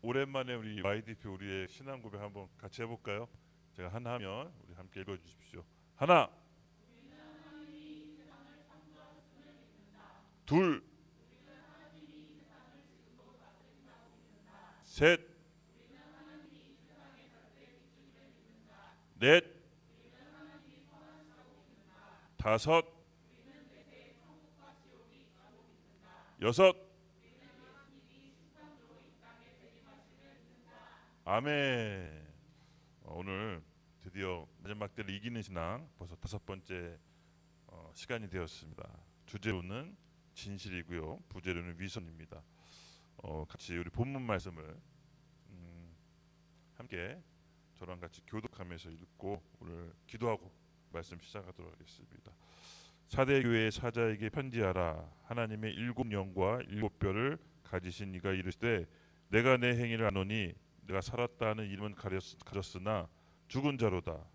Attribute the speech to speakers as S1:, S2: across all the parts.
S1: 오랜만에 우리 YDP 우리의 신앙 고백 한번 같이 해볼까요? 제가 하나 하면 우리 함께 읽어주십시오. 하나, 둘, 셋, 넷, 다섯, 여섯. 아멘. 오늘 드디어 마지막 때를 이기는 신앙 벌써 다섯 번째 시간이 되었습니다. 주제로는 진실이고요. 부제로는 위선입니다. 같이 우리 본문 말씀을 음, 함께 저랑 같이 교독하면서 읽고 오늘 기도하고 말씀 시작하도록 하겠습니다. 사대 교회의 사자에게 편지하라. 하나님의 일곱 영과 일곱 뼈를 가지신 이가 이르시되 내가 내 행위를 아노니 내가 살았다 하는 이름은 가졌으나 죽은 자로다.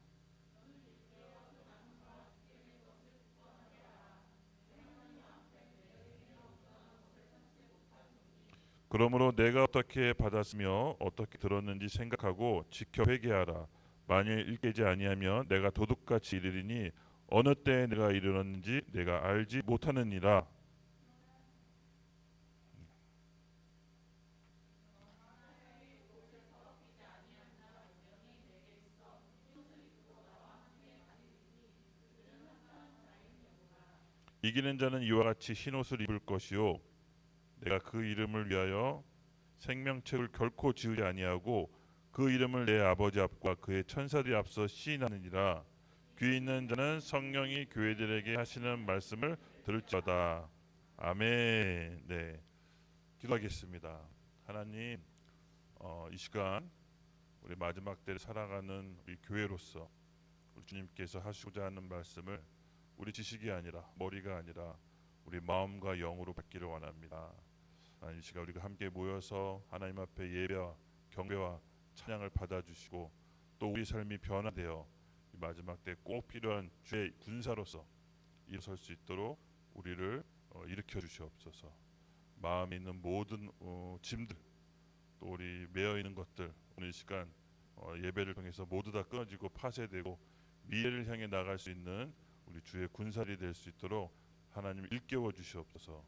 S1: 그러므로 내가 어떻게 받았으며 어떻게 들었는지 생각하고 지켜 회개하라. 만일 일깨지 아니하면 내가 도둑같이 이르리니 어느 때에 내가 이르렀는지 내가 알지 못하느니라. 이기는 자는 이와 같이 흰옷을 입을 것이요 내가 그 이름을 위하여 생명책을 결코 지우지 아니하고 그 이름을 내 아버지 앞과 그의 천사들이 앞서 시인하느니라. 귀 있는 자는 성령이 교회들에게 하시는 말씀을 들을지어다. 아멘. 네, 기도하겠습니다. 하나님, 이 시간 우리 마지막 때를 살아가는 우리 교회로서 우리 주님께서 하시고자 하는 말씀을 우리 지식이 아니라 머리가 아니라 우리 마음과 영으로 받기를 원합니다. 이 시간 우리가 함께 모여서 하나님 앞에 예배와 경배와 찬양을 받아주시고 또 우리 삶이 변화되어 이 마지막 때 꼭 필요한 주의 군사로서 일어설 수 있도록 우리를 일으켜 주시옵소서. 마음에 있는 모든 짐들 또 우리 매여 있는 것들 오늘 이 시간 예배를 통해서 모두 다 끊어지고 파쇄되고 미래를 향해 나갈 수 있는 우리 주의 군사들이 될 수 있도록 하나님 일깨워 주시옵소서.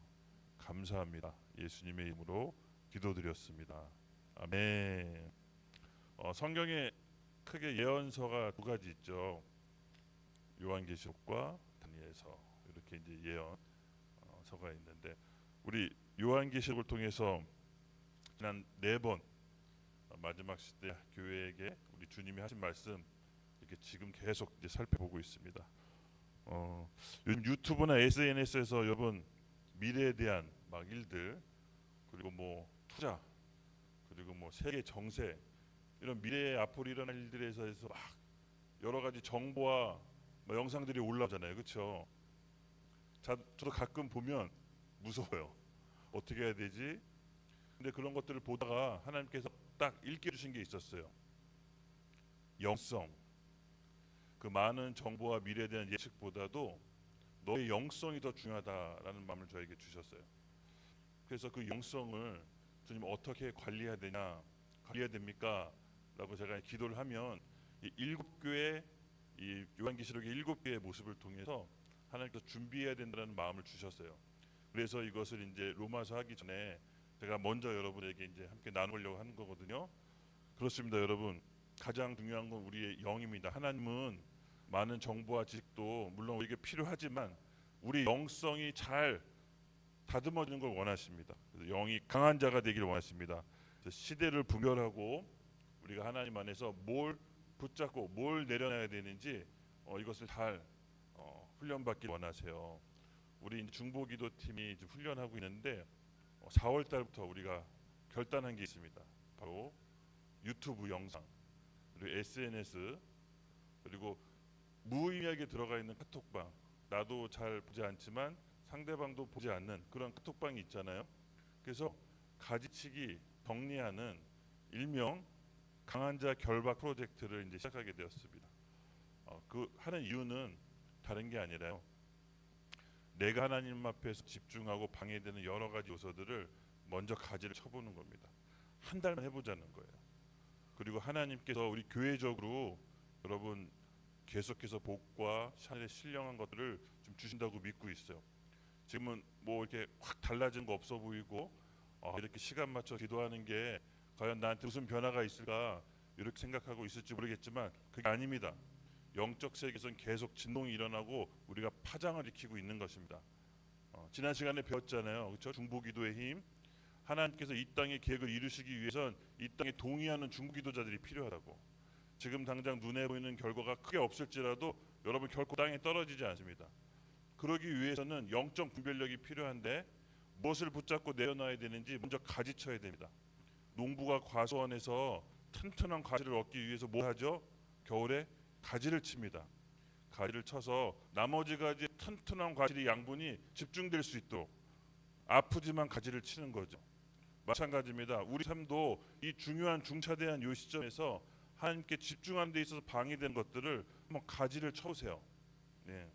S1: 감사합니다. 예수님의 이름으로 기도드렸습니다. 아멘. 성경에 크게 예언서가 두 가지 있죠. 요한계시록과 다니엘서 이렇게 이제 예언서가 있는데 우리 요한계시록을 통해서 지난 네 번 마지막 시대 교회에게 우리 주님이 하신 말씀 이렇게 지금 계속 이제 살펴보고 있습니다. 요즘 유튜브나 SNS에서 여러분 미래에 대한 막 일들 그리고 뭐 투자 그리고 뭐 세계 정세 이런 미래에 앞으로 일어날 일들에 대해서 막 여러 가지 정보와 뭐 영상들이 올라오잖아요, 그렇죠? 저도 가끔 보면 무서워요. 어떻게 해야 되지? 근데 그런 것들을 보다가 하나님께서 딱 일깨주신 게 있었어요. 영성. 그 많은 정보와 미래에 대한 예측보다도 너의 영성이 더 중요하다라는 마음을 저에게 주셨어요. 그래서 그 영성을 주님 어떻게 관리해야 됩니까? 라고 제가 기도를 하면 이 일곱 교회 이 요한계시록의 일곱 개의 모습을 통해서 하나님께서 준비해야 된다는 마음을 주셨어요. 그래서 이것을 이제 로마서 하기 전에 제가 먼저 여러분에게 이제 함께 나누려고 하는 거거든요. 그렇습니다, 여러분. 가장 중요한 건 우리의 영입니다. 하나님은 많은 정보와 지식도 물론 우리에게 필요하지만 우리 영성이 잘 다듬어지는 걸 원하십니다. 그래서 영이 강한 자가 되기를 원하십니다. 시대를 분별하고 우리가 하나님 안에서 뭘 붙잡고 뭘 내려놔야 되는지 이것을 잘 훈련받길 원하세요. 우리 중보기도팀이 이제 훈련하고 있는데 4월 달부터 우리가 결단한 게 있습니다. 바로 유튜브 영상 그리고 SNS 그리고 무의미하게 들어가 있는 카톡방 나도 잘 보지 않지만 상대방도 보지 않는 그런 카톡방이 있잖아요. 그래서 가지치기 정리하는 일명 강한 자 결박 프로젝트를 이제 시작하게 되었습니다. 그 하는 이유는 다른 게 아니라요. 내가 하나님 앞에서 집중하고 방해되는 여러 가지 요소들을 먼저 가지를 쳐보는 겁니다. 한 달만 해보자는 거예요. 그리고 하나님께서 우리 교회적으로 여러분 계속해서 복과 샤넬의 신령한 것들을 좀 주신다고 믿고 있어요. 지금은 뭐 이렇게 확 달라진 거 없어 보이고 이렇게 시간 맞춰 기도하는 게 과연 나한테 무슨 변화가 있을까 이렇게 생각하고 있을지 모르겠지만 그게 아닙니다. 영적 세계에서는 계속 진동이 일어나고 우리가 파장을 일으키고 있는 것입니다. 지난 시간에 배웠잖아요. 그렇죠? 중보기도의 힘. 하나님께서 이 땅의 계획을 이루시기 위해선 이 땅에 동의하는 중보기도자들이 필요하다고. 지금 당장 눈에 보이는 결과가 크게 없을지라도 여러분 결코 땅에 떨어지지 않습니다. 그러기 위해서는 영적 분별력이 필요한데 무엇을 붙잡고 내려놔야 되는지 먼저 가지쳐야 됩니다. 농부가 과수원에서 튼튼한 과실을 얻기 위해서 뭐 하죠? 겨울에 가지를 칩니다. 가지를 쳐서 나머지 가지의 튼튼한 과실이 양분이 집중될 수 있도록 아프지만 가지를 치는 거죠. 마찬가지입니다. 우리 삶도 이 중요한 중차대한 이 시점에서 하나님께 집중하는 데 있어서 방해된 것들을 한번 가지를 쳐보세요. 네.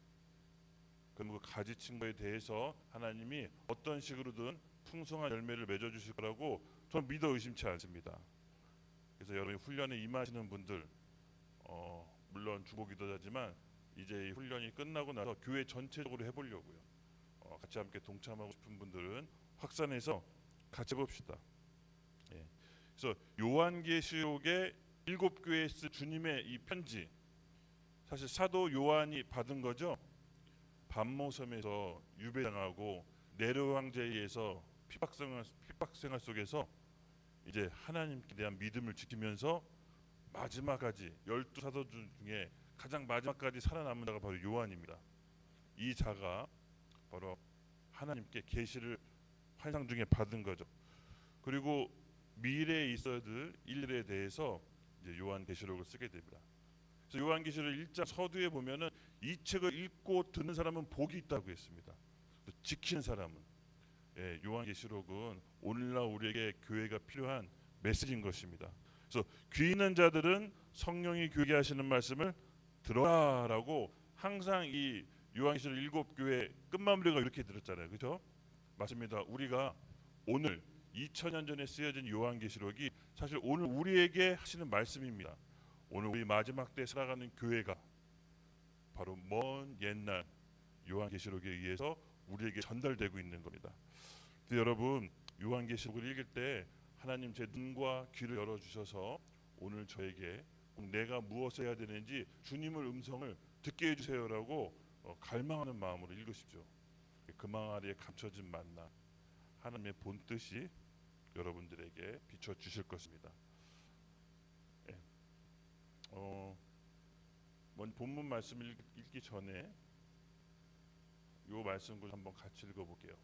S1: 그럼 그 가지 친 거에 대해서 하나님이 어떤 식으로든 풍성한 열매를 맺어주실 거라고 저는 믿어 의심치 않습니다. 그래서 여러분이 훈련에 임하시는 분들 물론 중보기도자지만 이제 이 훈련이 끝나고 나서 교회 전체적으로 해보려고요. 같이 함께 동참하고 싶은 분들은 확산해서 같이 해봅시다. 예. 그래서 요한계시록의 7교회에 쓴 주님의 이 편지, 사실 사도 요한이 받은 거죠. 반모섬에서 유배당하고 네로 황제에 의해서 핍박생활 속에서 이제 하나님께 대한 믿음을 지키면서 마지막까지 12사도 중에 가장 마지막까지 살아남은 자가 바로 요한입니다. 이 자가 바로 하나님께 계시를 환상 중에 받은 거죠. 그리고 미래에 있어야 될 일들에 대해서 이제 요한계시록을 쓰게 됩니다. 그래서 요한계시록 1장 서두에 보면은 이 책을 읽고 듣는 사람은 복이 있다고 했습니다. 지키는 사람은 요한계시록은 오늘날 우리에게 교회가 필요한 메시지인 것입니다. 그래서 귀 있는 자들은 성령이 교회에 하시는 말씀을 들어라라고 항상 이 요한계시록 7교회 끝마무리가 이렇게 들었잖아요. 그렇죠? 맞습니다. 우리가 오늘 2000년 전에 쓰여진 요한계시록이 사실 오늘 우리에게 하시는 말씀입니다. 오늘 우리 마지막 때 살아가는 교회가 바로 먼 옛날 요한계시록에 의해서 우리에게 전달되고 있는 겁니다. 여러분 요한계시록을 읽을 때 하나님 제 눈과 귀를 열어주셔서 오늘 저에게 꼭 내가 무엇을 해야 되는지 주님의 음성을 듣게 해주세요라고 갈망하는 마음으로 읽으십시오. 그 망 아래에 감춰진 만나 하나님의 본뜻이 여러분들에게 비춰주실 것입니다. 먼저 본문 말씀을 읽기 전에 이 말씀을 한번 같이 읽어볼게요.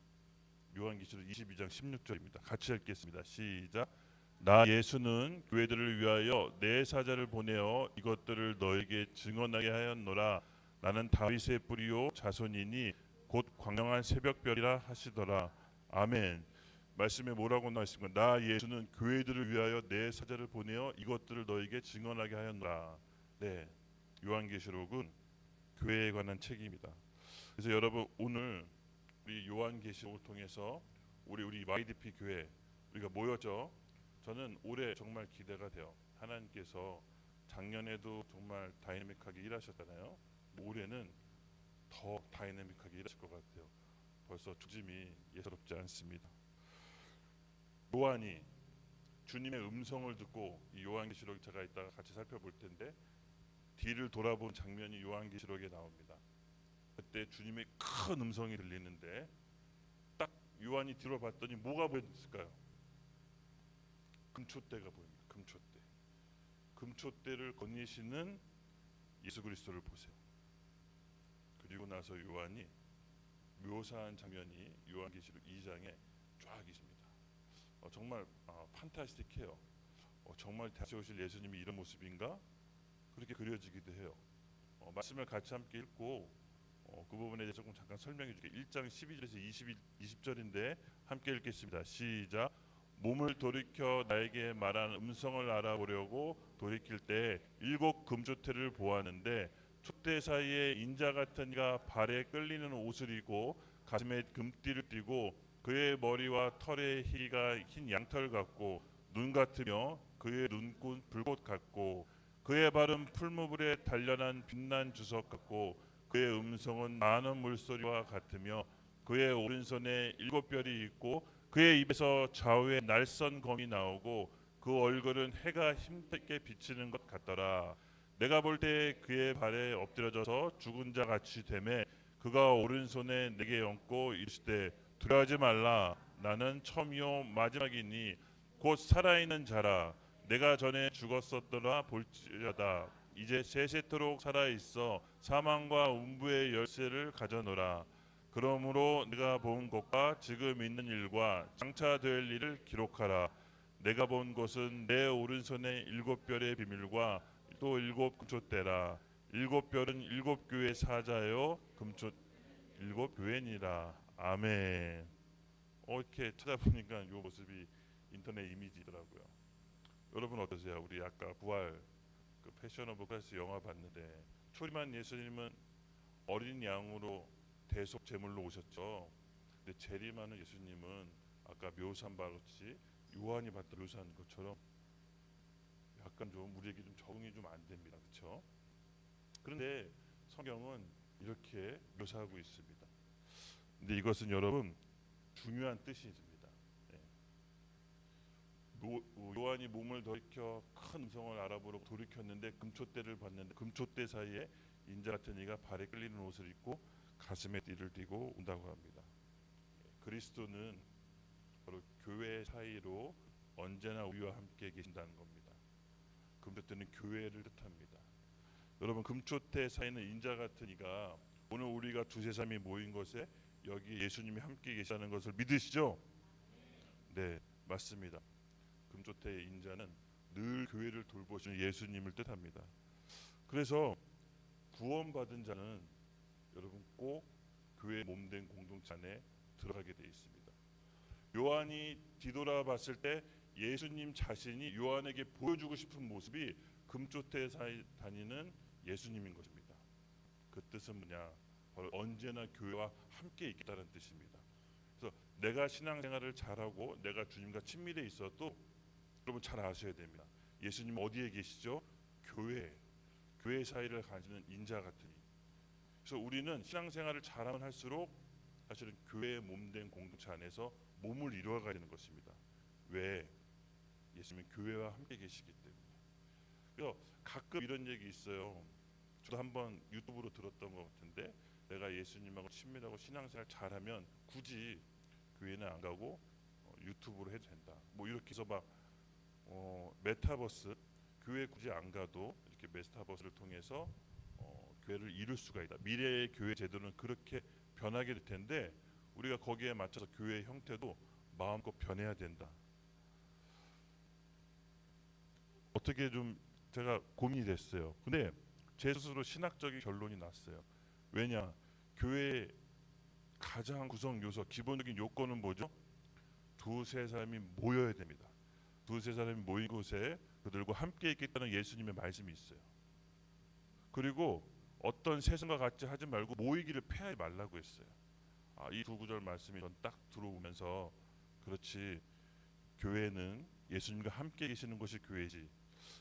S1: 요한계시록 22장 16절입니다. 같이 읽겠습니다. 시작. 나 예수는 교회들을 위하여 내 사자를 보내어 이것들을 너에게 증언하게 하였노라. 나는 다윗의 뿌리요 자손이니 곧 광명한 새벽별이라 하시더라. 아멘. 말씀에 뭐라고 나와 있습니까? 나 예수는 교회들을 위하여 내 사자를 보내어 이것들을 너에게 증언하게 하였노라. 네, 요한계시록은 교회에 관한 책입니다. 그래서 여러분 오늘 우리 요한계시록을 통해서 우리 YDP 교회 우리가 모였죠. 저는 올해 정말 기대가 돼요. 하나님께서 작년에도 정말 다이내믹하게 일하셨잖아요. 올해는 더 다이내믹하게 일하실 것 같아요. 벌써 조짐이 예사롭지 않습니다. 요한이 주님의 음성을 듣고 이 요한계시록 제가 이따가 같이 살펴볼 텐데 뒤를 돌아본 장면이 요한계시록에 나옵니다. 그때 주님의 큰 음성이 들리는데 딱 요한이 뒤로 봤더니 뭐가 보였을까요? 금초대가 보입니다. 금초대. 금초대를 거니시는 예수 그리스도를 보세요. 그리고 나서 요한이 묘사한 장면이 요한계시록 2장에 쫙 있습니다. 정말 판타스틱해요. 정말 다시 오실 예수님이 이런 모습인가? 그렇게 그려지기도 해요. 말씀을 같이 함께 읽고 그 부분에 대해서 조금 잠깐 설명해 줄게요. 1장 12절에서 20절인데 함께 읽겠습니다. 시작. 몸을 돌이켜 나에게 말한 음성을 알아보려고 돌이킬 때 7 금초대를 보았는데 촛대 사이에 인자 같은 이가 발에 끌리는 옷을 입고 가슴에 금띠를 띠고 그의 머리와 털의 희가 흰 양털 같고 눈 같으며 그의 눈꽃 불꽃 같고 그의 발은 풀무불에 단련한 빛난 주석 같고 그의 음성은 많은 물소리와 같으며 그의 오른손에 7별이 있고 그의 입에서 좌우에 날선 검이 나오고 그 얼굴은 해가 힘있게 비치는 것 같더라. 내가 볼 때 그의 발에 엎드려져서 죽은 자 같이 되매 그가 오른손에 내게 얹고 이르시되 두려워하지 말라. 나는 처음이요 마지막이니 곧 살아있는 자라. 내가 전에 죽었었더라 볼지어다 이제 세세토록 살아있어 사망과 음부의 열쇠를 가져노라. 그러므로 내가 본 것과 지금 있는 일과 장차 될 일을 기록하라. 내가 본 것은 내 오른손에 7별의 비밀과 또 7금초대라. 7별은 7교회 사자요 금초 7교회니라. 아멘. 이렇게 찾아보니까 이 모습이 인터넷 이미지더라고요. 여러분 어떠세요? 우리 아까 부활 그 패션 오브 크라이스트 영화 봤는데 초림한 예수님은 어린 양으로 대속 제물로 오셨죠. 근데 재림하는 예수님은 아까 묘사한 바 같이 요한이 봤던 묘사한 것처럼 약간 좀 우리에게 좀 적응이 좀 안 됩니다. 그렇죠? 그런데 성경은 이렇게 묘사하고 있습니다. 근데 이것은 여러분 중요한 뜻이 있습니다. 요한이 몸을 돌이켜 큰 음성을 알아보러 돌이켰는데 금초대를 봤는데 금초대 사이에 인자 같은 이가 발에 끌리는 옷을 입고 가슴에 띠를 띠고 온다고 합니다. 그리스도는 바로 교회 사이로 언제나 우리와 함께 계신다는 겁니다. 금초대는 교회를 뜻합니다. 여러분 금초대 사이는 인자 같은 이가 오늘 우리가 두세 사람이 모인 것에 여기 예수님이 함께 계시다는 것을 믿으시죠? 네, 맞습니다. 금초대의 인자는 늘 교회를 돌보시는 예수님을 뜻합니다. 그래서 구원받은 자는 여러분 꼭 교회 몸된 공동체 안에 들어가게 돼 있습니다. 요한이 뒤돌아봤을 때 예수님 자신이 요한에게 보여주고 싶은 모습이 금초대에 다니는 예수님인 것입니다. 그 뜻은 뭐냐? 바로 언제나 교회와 함께 있겠다는 뜻입니다. 그래서 내가 신앙생활을 잘하고 내가 주님과 친밀해 있어도 여러분 잘 아셔야 됩니다. 예수님 어디에 계시죠? 교회 사이를 가지는 인자 같으니. 그래서 우리는 신앙생활을 잘하면 할수록 사실은 교회의 몸된 공동체 안에서 몸을 이루어가야 되는 것입니다. 왜? 예수님은 교회와 함께 계시기 때문에. 그래서 가끔 이런 얘기 있어요. 저도 한번 유튜브로 들었던 것 같은데 내가 예수님하고 친밀하고 신앙생활 잘하면 굳이 교회는 안 가고 유튜브로 해도 된다. 뭐 이렇게 해서 막 메타버스 교회 굳이 안 가도 이렇게 메타버스를 통해서 교회를 이룰 수가 있다. 미래의 교회 제도는 그렇게 변하게 될 텐데 우리가 거기에 맞춰서 교회의 형태도 마음껏 변해야 된다. 어떻게 좀 제가 고민이 됐어요. 근데 제 스스로 신학적인 결론이 났어요. 왜냐? 교회의 가장 구성 요소, 기본적인 요건은 뭐죠? 두세 사람이 모여야 됩니다. 두세 사람이 모인 곳에 그들과 함께 있겠다는 예수님의 말씀이 있어요. 그리고 어떤 세상과 같이 하지 말고 모이기를 패하지 말라고 했어요. 이 두 구절 말씀이 전 딱 들어오면서 그렇지, 교회는 예수님과 함께 계시는 것이 교회지.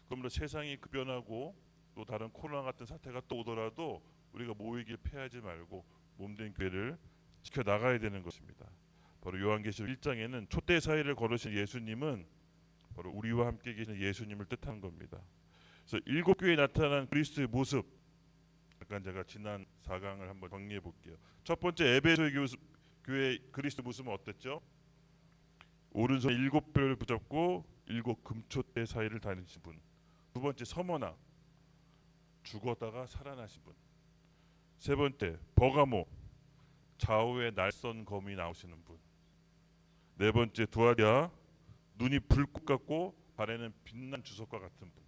S1: 그러므로 세상이 급변하고 또 다른 코로나 같은 사태가 또 오더라도 우리가 모이기를 패하지 말고 몸된 교회를 지켜나가야 되는 것입니다. 바로 요한계시록 1장에는 촛대 사이를 걸으신 예수님은 바로 우리와 함께 계시는 예수님을 뜻하는 겁니다. 그래서 7교회에 나타난 그리스도의 모습, 약간 제가 지난 4강을 한번 정리해 볼게요. 첫 번째 에베소의 교회 그리스도 모습은 어땠죠? 오른손에 7별을 붙잡고 7금초대 사이를 다니신 분. 두 번째 서머나, 죽었다가 살아나신 분. 세 번째 버가모, 좌우에 날선 검이 나오시는 분. 네 번째 두아디아, 눈이 불꽃 같고 발에는 빛난 주석과 같은 분.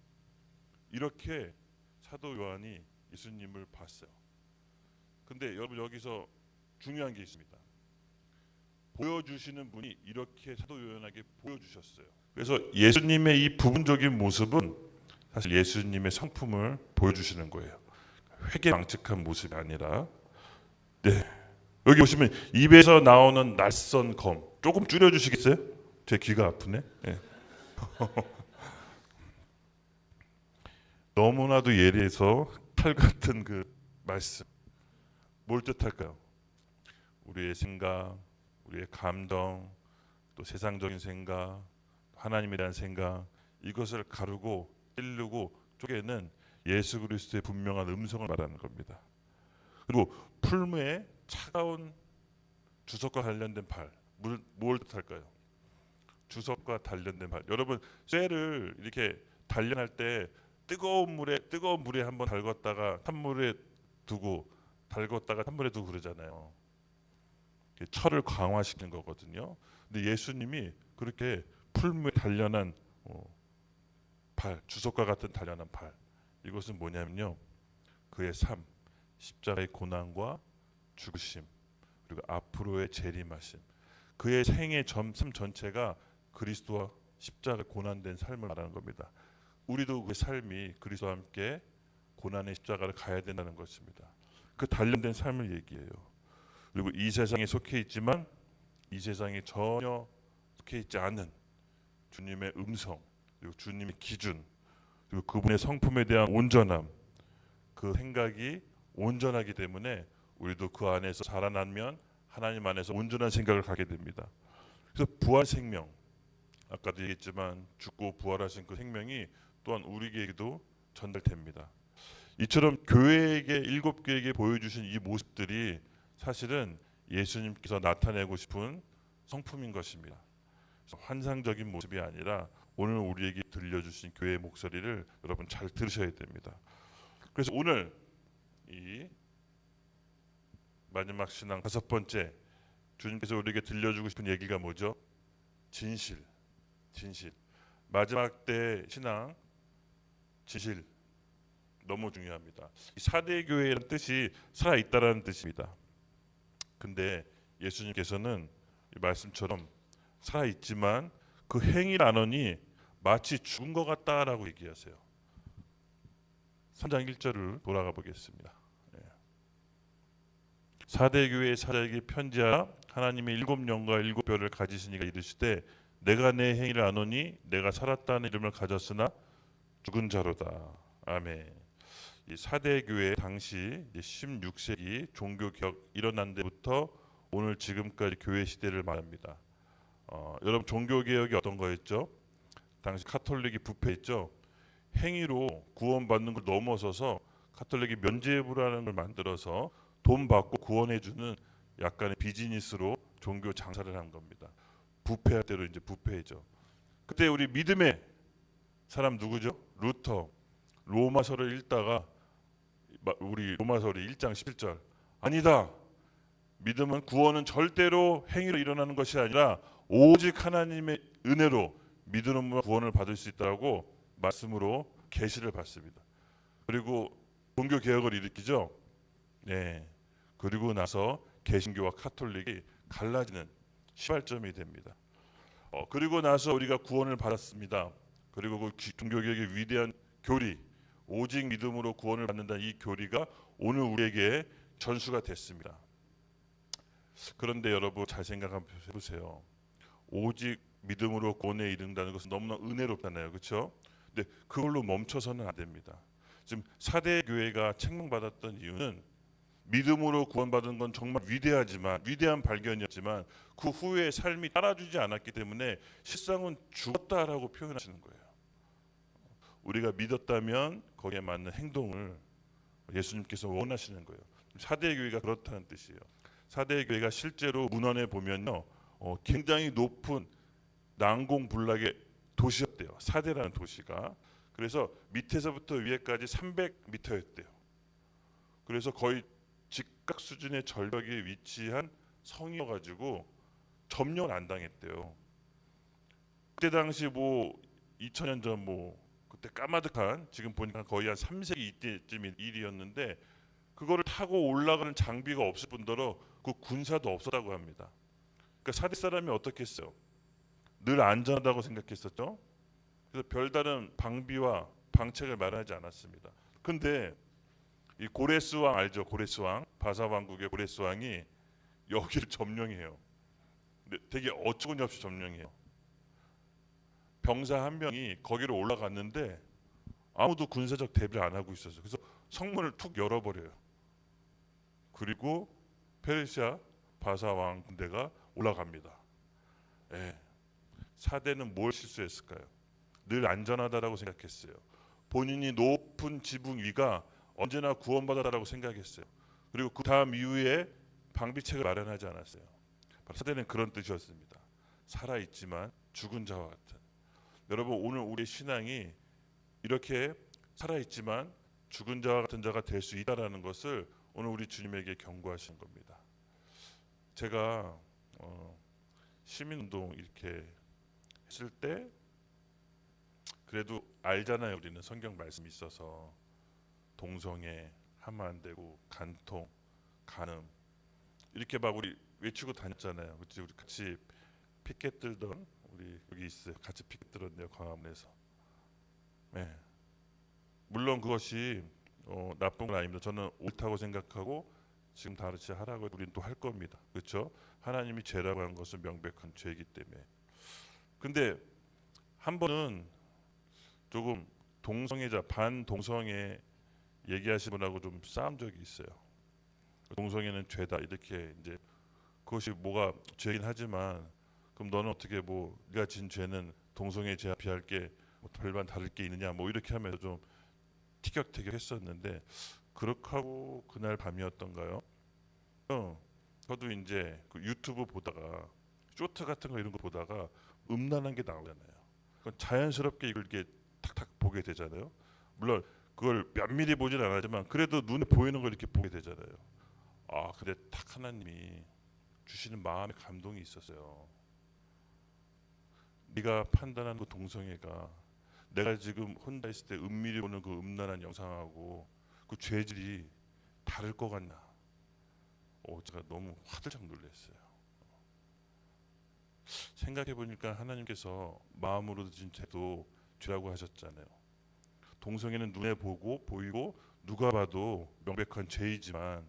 S1: 이렇게 사도 요한이 예수님을 봤어요. 근데 여러분 여기서 중요한 게 있습니다. 보여주시는 분이 이렇게 사도 요한에게 보여주셨어요. 그래서 예수님의 이 부분적인 모습은 사실 예수님의 성품을 보여주시는 거예요. 회개망측한 모습이 아니라. 네, 여기 보시면 입에서 나오는 낯선 검, 조금 줄여주시겠어요? 제 귀가 아프네. 네. 너무나도 예리해서 칼 같은 그 말씀. 뭘 뜻할까요? 우리의 생각, 우리의 감정, 또 세상적인 생각, 하나님에 대한 생각, 이것을 가르고 찌르고 쪼개는 예수 그리스도의 분명한 음성을 말하는 겁니다. 그리고 풀무에 차가운 주석과 관련된 발, 뭘 뜻할까요? 주석과 단련된 발. 여러분 쇠를 이렇게 단련할 때 뜨거운 물에 한번 달궜다가 찬물에 두고 달궜다가 찬물에 두고 그러잖아요. 철을 강화시키는 거거든요. 근데 예수님이 그렇게 풀무에 단련한 발, 주석과 같은 단련한 발. 이것은 뭐냐면요, 그의 삶, 십자가의 고난과 죽으심, 그리고 앞으로의 재림하심. 그의 생의 삶 전체가 그리스도와 십자가 고난된 삶을 말하는 겁니다. 우리도 그 삶이 그리스도와 함께 고난의 십자가를 가야 된다는 것입니다. 그 단련된 삶을 얘기해요. 그리고 이 세상에 속해 있지만 이 세상에 전혀 속해 있지 않은 주님의 음성, 그리고 주님의 기준, 그리고 그분의 성품에 대한 온전함, 그 생각이 온전하기 때문에 우리도 그 안에서 자라나면 하나님 안에서 온전한 생각을 갖게 됩니다. 그래서 부활 생명, 아까도 얘기했지만 죽고 부활하신 그 생명이 또한 우리에게도 전달됩니다. 이처럼 교회에게, 일곱 교회에게 보여주신 이 모습들이 사실은 예수님께서 나타내고 싶은 성품인 것입니다. 환상적인 모습이 아니라 오늘 우리에게 들려주신 교회의 목소리를 여러분 잘 들으셔야 됩니다. 그래서 오늘 이 마지막 신앙 다섯 번째, 주님께서 우리에게 들려주고 싶은 얘기가 뭐죠? 진실. 마지막 때 신앙 진실 너무 중요합니다. 이 사대 교회라는 뜻이 살아있다라는 뜻입니다. 근데 예수님께서는 이 말씀처럼 살아있지만 그 행위를 안 하니 마치 죽은 것 같다라고 얘기하세요. 3장 1절을 돌아가 보겠습니다. 사대 교회의 사자에게 편지하라. 하나님의 일곱 영과 일곱 별을 가지신 이가 이르시되 내가 내 행위를 안 하니 내가 살았다는 이름을 가졌으나 죽은 자로다. 아멘. 이 사대 교회 당시 16세기 종교 개혁 일어난 데부터 오늘 지금까지 교회 시대를 말합니다. 여러분 종교 개혁이 어떤 거였죠? 당시 카톨릭이 부패했죠. 행위로 구원받는 걸 넘어서서 카톨릭이 면죄부라는 걸 만들어서 돈 받고 구원해주는 약간의 비즈니스로 종교 장사를 한 겁니다. 부패할 대로 이제 부패죠. 그때 우리 믿음의 사람 누구죠? 루터. 로마서를 읽다가 우리 로마서리 1장 11절 아니다. 믿음은 구원은 절대로 행위로 일어나는 것이 아니라 오직 하나님의 은혜로 믿음으로 구원을 받을 수 있다고 말씀으로 계시를 받습니다. 그리고 종교 개혁을 일으키죠. 네. 그리고 나서 개신교와 카톨릭이 갈라지는 시발점이 됩니다. 그리고 나서 우리가 구원을 받았습니다. 그리고 그 종교 개혁의 위대한 교리, 오직 믿음으로 구원을 받는다는 이 교리가 오늘 우리에게 전수가 됐습니다. 그런데 여러분 잘 생각해 보세요. 오직 믿음으로 구원에 이른다는 것은 너무나 은혜롭잖아요, 그렇죠? 근데 그걸로 멈춰서는 안 됩니다. 지금 사대 교회가 책망받았던 이유는 믿음으로 구원받은 건 정말 위대한 발견이었지만 그 후에 삶이 따라주지 않았기 때문에 실상은 죽었다라고 표현하시는 거예요. 우리가 믿었다면 거기에 맞는 행동을 예수님께서 원하시는 거예요. 사대 교회가 그렇다는 뜻이에요. 사대 교회가 실제로 문헌에 보면요, 굉장히 높은 난공불락의 도시였대요. 사대라는 도시가. 그래서 밑에서부터 위에까지 300m였대요. 그래서 거의 직각 수준의 절벽에 위치한 성이어가지고 점령을 안 당했대요. 그때 당시 2000년 전 그때 까마득한, 지금 보니까 거의 한 3세기 이때쯤 일이었는데 그거를 타고 올라가는 장비가 없을 뿐더러 그 군사도 없었다고 합니다. 그러니까 사대 사람이 어떻게 했어요? 늘 안전하다고 생각했었죠. 그래서 별다른 방비와 방책을 마련하지 않았습니다. 근데 이 고레스 왕 알죠? 고레스 왕, 바사 왕국의 고레스 왕이 여기를 점령해요. 근데 되게 어처구니 없이 점령해요. 병사 한 명이 거기로 올라갔는데 아무도 군사적 대비를 안 하고 있었어요. 그래서 성문을 툭 열어버려요. 그리고 페르시아 바사 왕 군대가 올라갑니다. 예. 사대는 뭘 실수했을까요? 늘 안전하다라고 생각했어요. 본인이 높은 지붕 위가 언제나 구원받았다라고 생각했어요. 그리고 그 다음 이후에 방비책을 마련하지 않았어요. 사대는 그런 뜻이었습니다. 살아있지만 죽은 자와 같은. 여러분, 오늘 우리의 신앙이 이렇게 살아있지만 죽은 자와 같은 자가 될 수 있다라는 것을 오늘 우리 주님에게 경고하시는 겁니다. 제가 시민운동 이렇게 했을 때 그래도 알잖아요. 우리는 성경 말씀이 있어서 동성애 하면 안 되고 간통, 간음 이렇게 막 우리 외치고 다녔잖아요. 그치? 우리 같이 피켓 들던 우리 여기 있어요. 같이 피켓 들었네요. 광화문에서. 네. 물론 그것이 나쁜 건 아닙니다. 저는 옳다고 생각하고 지금 다 같이 하라고 우리는 또 할 겁니다. 그렇죠? 하나님이 죄라고 한 것은 명백한 죄이기 때문에. 근데 한 번은 조금 동성애자 반동성애 얘기하신 분하고 좀 싸운 적이 있어요. 동성애는 죄다 이렇게 이제 그것이 뭐가 죄긴 하지만 그럼 너는 어떻게 뭐 네가 진 죄는 동성애 죄와 비할 게 뭐 별반 다를 게 있느냐 뭐 이렇게 하면서 좀 티격태격했었는데 그렇게 하고 그날 밤이었던가요? 저도 이제 그 유튜브 보다가 쇼트 같은 거 이런 거 보다가 음란한 게 나오잖아요. 그건 자연스럽게 이걸 이렇게 탁탁 보게 되잖아요. 물론 그걸 면밀히 보진 않았지만 그래도 눈에 보이는 걸 이렇게 보게 되잖아요. 아, 근데 딱 하나님이 주시는 마음의 감동이 있었어요. 네가 판단한 그 동성애가 내가 지금 혼자 있을 때 은밀히 보는 그 음란한 영상하고 그 죄질이 다를 것 같나? 제가 너무 화들짝 놀랐어요. 생각해 보니까 하나님께서 마음으로 드신 죄도 죄라고 하셨잖아요. 동성애는 눈에 보고 보이고 누가 봐도 명백한 죄이지만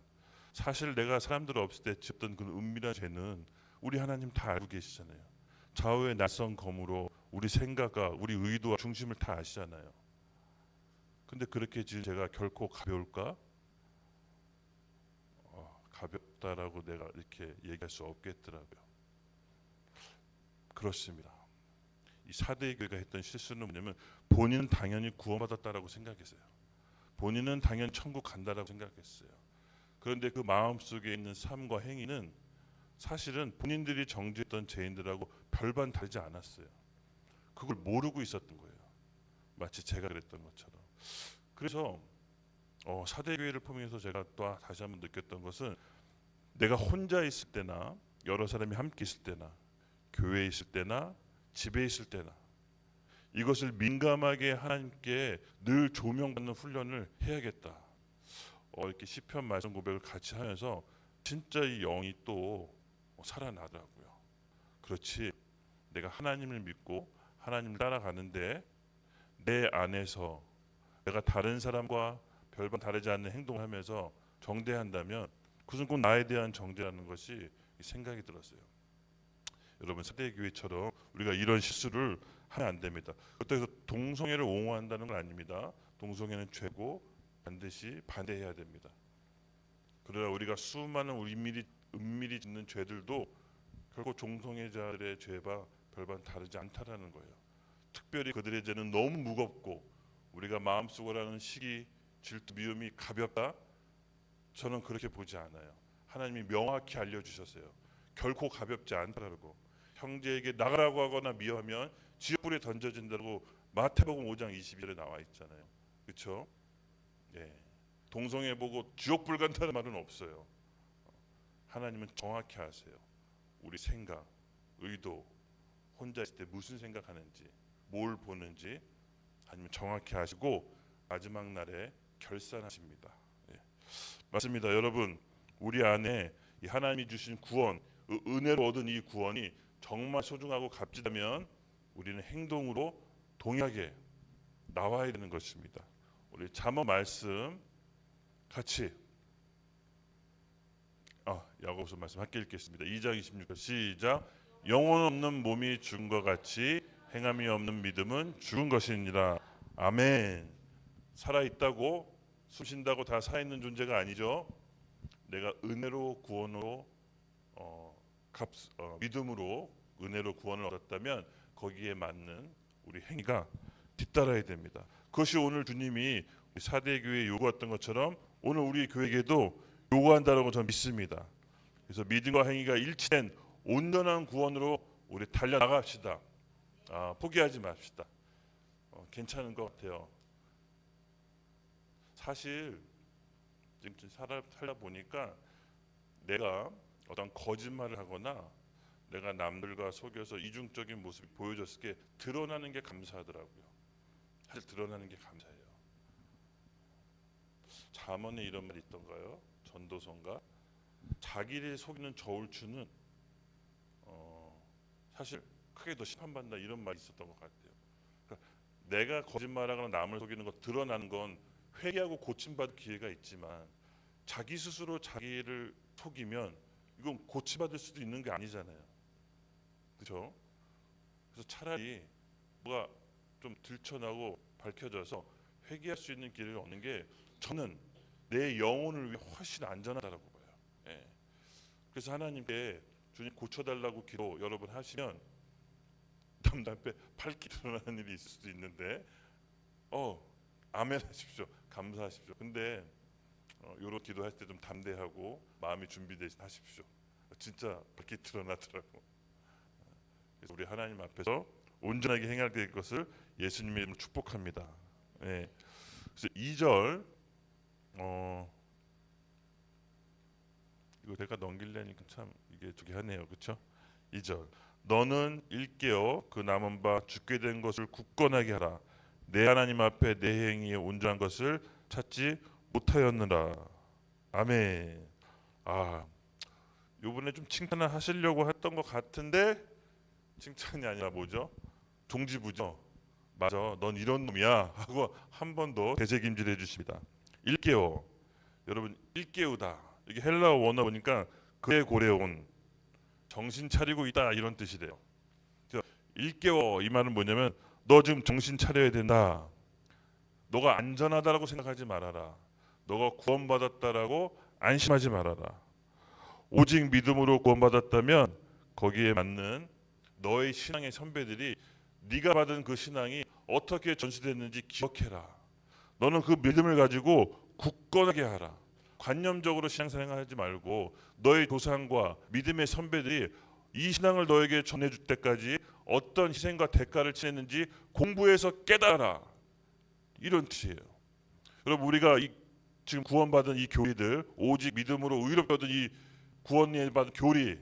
S1: 사실 내가 사람들 없을 때 지었던 그 은밀한 죄는 우리 하나님 다 알고 계시잖아요. 좌우의 낯선 검으로 우리 생각과 우리 의도와 중심을 다 아시잖아요. 근데 그렇게 지은 죄가 결코 가벼울까? 가볍다라고 내가 이렇게 얘기할 수 없겠더라고요. 그렇습니다. 이 사대 교회가 했던 실수는 뭐냐면 본인은 당연히 구원받았다라고 생각했어요. 본인은 당연히 천국 간다라고 생각했어요. 그런데 그 마음속에 있는 삶과 행위는 사실은 본인들이 정죄했던 죄인들하고 별반 다르지 않았어요. 그걸 모르고 있었던 거예요. 마치 제가 그랬던 것처럼. 그래서 사대교회를 포함해서 제가 또 다시 한번 느꼈던 것은 내가 혼자 있을 때나 여러 사람이 함께 있을 때나 교회에 있을 때나 집에 있을 때나 이것을 민감하게 하나님께 늘 조명받는 훈련을 해야겠다. 이렇게 시편 말씀 고백을 같이 하면서 진짜 이 영이 또 살아나더라고요. 그렇지, 내가 하나님을 믿고 하나님을 따라가는데 내 안에서 내가 다른 사람과 별반 다르지 않는 행동을 하면서 정죄한다면 그것은 꼭 나에 대한 정죄라는 것이 생각이 들었어요. 여러분, 사대교회처럼 우리가 이런 실수를 하면 안 됩니다. 그렇다고 해서 동성애를 옹호한다는 건 아닙니다. 동성애는 죄고 반드시 반대해야 됩니다. 그러나 우리가 수많은 은밀히 짓는 죄들도 결국 동성애자들의 죄와 별반 다르지 않다라는 거예요. 특별히 그들의 죄는 너무 무겁고 우리가 마음속으로 하는 시기, 질투, 미움이 가볍다? 저는 그렇게 보지 않아요. 하나님이 명확히 알려주셨어요. 결코 가볍지 않다라고. 형제에게 나가라고 하거나 미워하면 지옥불에 던져진다고 마태복음 5장 22절에 나와 있잖아요. 그렇죠? 예. 동성애 보고 지옥불 간다는 말은 없어요. 하나님은 정확히 아세요. 우리 생각, 의도, 혼자 있을 때 무슨 생각하는지, 뭘 보는지 하나님은 정확히 아시고 마지막 날에 결산하십니다. 예. 맞습니다. 여러분, 우리 안에 이 하나님이 주신 구원, 은혜로 얻은 이 구원이 정말 소중하고 값지다면 우리는 행동으로 동일하게 나와야 되는 것입니다. 우리 잠언 말씀 같이 야고보서 말씀 함께 읽겠습니다. 2장 26절 시작. 영혼 없는 몸이 죽은 것 같이 행함이 없는 믿음은 죽은 것이니라. 아멘. 살아 있다고 숨쉰다고 다 살아있는 존재가 아니죠. 내가 은혜로 구원으로 믿음으로 은혜로 구원을 얻었다면 거기에 맞는 우리 행위가 뒤따라야 됩니다. 그것이 오늘 주님이 사대 교회에 요구했던 것처럼 오늘 우리 교회에게도 요구한다라고 저는 믿습니다. 그래서 믿음과 행위가 일치된 온전한 구원으로 우리 달려나갑시다. 포기하지 맙시다. 괜찮은 것 같아요. 사실 지금 살다 보니까 내가 어떤 거짓말을 하거나 내가 남들과 속여서 이중적인 모습이 보여졌을 때 드러나는 게 감사하더라고요. 사실 드러나는 게 감사해요. 잠언에 이런 말이 있던가요? 전도서인가? 자기를 속이는 저울추는 사실 크게 더 심판받는다, 이런 말이 있었던 것 같아요. 그러니까 내가 거짓말하거나 남을 속이는 거 드러나는 건 회개하고 고침받을 기회가 있지만 자기 스스로 자기를 속이면 이건 고침받을 수도 있는 게 아니잖아요. 그렇죠? 그래서 차라리 뭐가 좀 들춰나고 밝혀져서 회개할 수 있는 길을 얻는 게 저는 내 영혼을 위해 훨씬 안전하다고 봐요. 예. 그래서 하나님께 주님 고쳐달라고 기도 여러분 하시면 남 앞에 밝히 드러나는 일이 있을 수도 있는데 아멘 하십시오. 감사하십시오. 근데 이런 기도할 때 좀 담대하고 마음이 준비되시 하십시오. 진짜 밝히 드러나더라고. 그래서 우리 하나님 앞에서 온전하게 행할 될 것을 예수님의 이름으로 축복합니다. 예. 그래서 2절 이거 제가 넘기려니까 참 이게 저기 하네요. 그렇죠? 2절 너는 일깨어 그 남은 바 죽게 된 것을 굳건하게 하라. 내 하나님 앞에 내 행위에 온전한 것을 찾지 못하였느라. 아멘. 요번에 좀 칭찬을 하시려고 했던 것 같은데 칭찬이 아니라 뭐죠? 종지부죠. 맞아, 넌 이런 놈이야 하고 한 번 더 되새김질해 주십니다. 일깨워. 여러분, 일깨우다, 이게 헬라어 원어 보니까 그에 고래온, 정신 차리고 있다, 이런 뜻이래요. 일깨워, 이 말은 뭐냐면 너 지금 정신 차려야 된다. 너가 안전하다라고 생각하지 말아라. 너가 구원받았다라고 안심하지 말아라. 오직 믿음으로 구원받았다면 거기에 맞는 너의 신앙의 선배들이 네가 받은 그 신앙이 어떻게 전수됐는지 기억해라. 너는 그 믿음을 가지고 굳건하게 하라. 관념적으로 신앙생활하지 말고 너의 조상과 믿음의 선배들이 이 신앙을 너에게 전해줄 때까지 어떤 희생과 대가를 치렀는지 공부해서 깨달아라. 이런 뜻이에요. 여러분, 우리가 지금 구원받은 이 교리들, 오직 믿음으로 의롭게 얻은 이 구원을 받은 교리,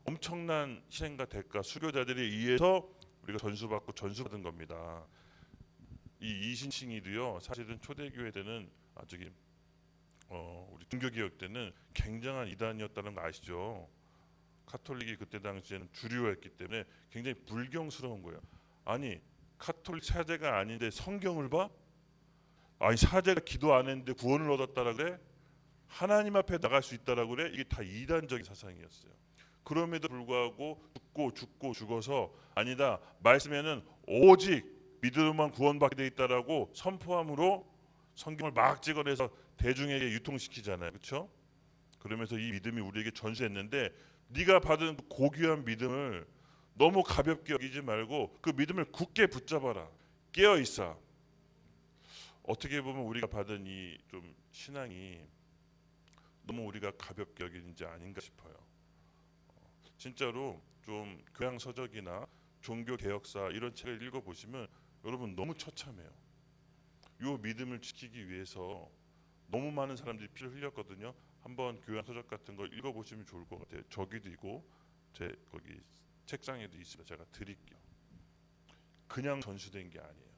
S1: 엄청난 희생과 대가, 수교자들에 의해서 우리가 전수받은 겁니다. 이 이신칭이도요, 사실은 초대교회 때는 우리 종교개혁 때는 굉장한 이단이었다는 거 아시죠? 카톨릭이 그때 당시에는 주류였기 때문에 굉장히 불경스러운 거예요. 아니, 카톨릭 사제가 아닌데 성경을 봐? 아니, 사제가 기도 안 했는데 구원을 얻었다라 그래? 하나님 앞에 나갈 수 있다라 그래? 이게 다 이단적인 사상이었어요. 그럼에도 불구하고 죽어서 아니다, 말씀에는 오직 믿음으로만 구원받게 돼 있다라고 선포함으로 성경을 막 찍어내서 대중에게 유통시키잖아요. 그렇죠? 그러면서 이 믿음이 우리에게 전수했는데 네가 받은 그 고귀한 믿음을 너무 가볍게 여기지 말고 그 믿음을 굳게 붙잡아라. 깨어 있어. 어떻게 보면 우리가 받은 이 좀 신앙이 너무 우리가 가볍게 여기는지 아닌가 싶어요. 진짜로 좀 교양서적이나 종교개혁사 이런 책을 읽어보시면 여러분 너무 처참해요. 이 믿음을 지키기 위해서 너무 많은 사람들이 피를 흘렸거든요. 한번 교양서적 같은 걸 읽어보시면 좋을 것 같아요. 저기도 있고 제 거기 책상에도 있습니다. 제가 드릴게요. 그냥 전수된 게 아니에요.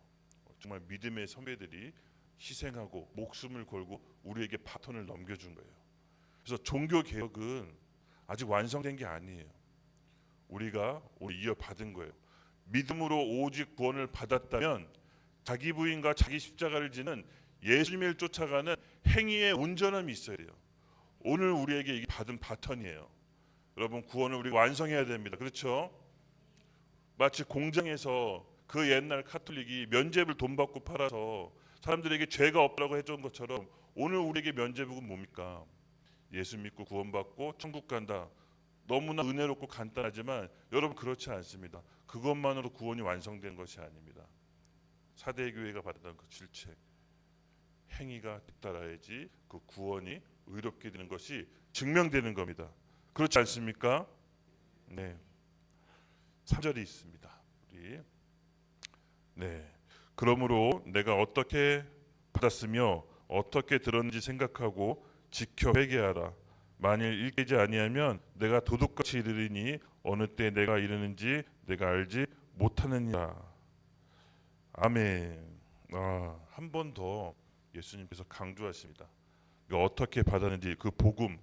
S1: 정말 믿음의 선배들이 희생하고 목숨을 걸고 우리에게 바톤을 넘겨준 거예요. 그래서 종교개혁은 아직 완성된 게 아니에요. 우리가 오늘 이어받은 거예요. 믿음으로 오직 구원을 받았다면 자기 부인과 자기 십자가를 지는 예수님을 쫓아가는 행위의 온전함이 있어야 돼요. 오늘 우리에게 이게 받은 바턴이에요. 여러분, 구원을 우리가 완성해야 됩니다. 그렇죠? 마치 공장에서 그 옛날 카톨릭이 면죄부를 돈 받고 팔아서 사람들에게 죄가 없다고 해준 것처럼 오늘 우리에게 면죄부는 뭡니까? 예수 믿고 구원받고 천국 간다. 너무나 은혜롭고 간단하지만 여러분 그렇지 않습니다. 그것만으로 구원이 완성된 것이 아닙니다. 사대교회가 받았던 그 질책, 행위가 뒤따라야지 그 구원이 의롭게 되는 것이 증명되는 겁니다. 그렇지 않습니까? 네. 3절이 있습니다. 우리 네. 그러므로 내가 어떻게 받았으며 어떻게 들었는지 생각하고 지켜 회개하라. 만일 읽지 아니하면 내가 도둑같이 이르리니 어느 때 내가 이르는지 내가 알지 못하느니라. 아멘. 한 번 더 예수님께서 강조하십니다. 어떻게 받았는지 그 복음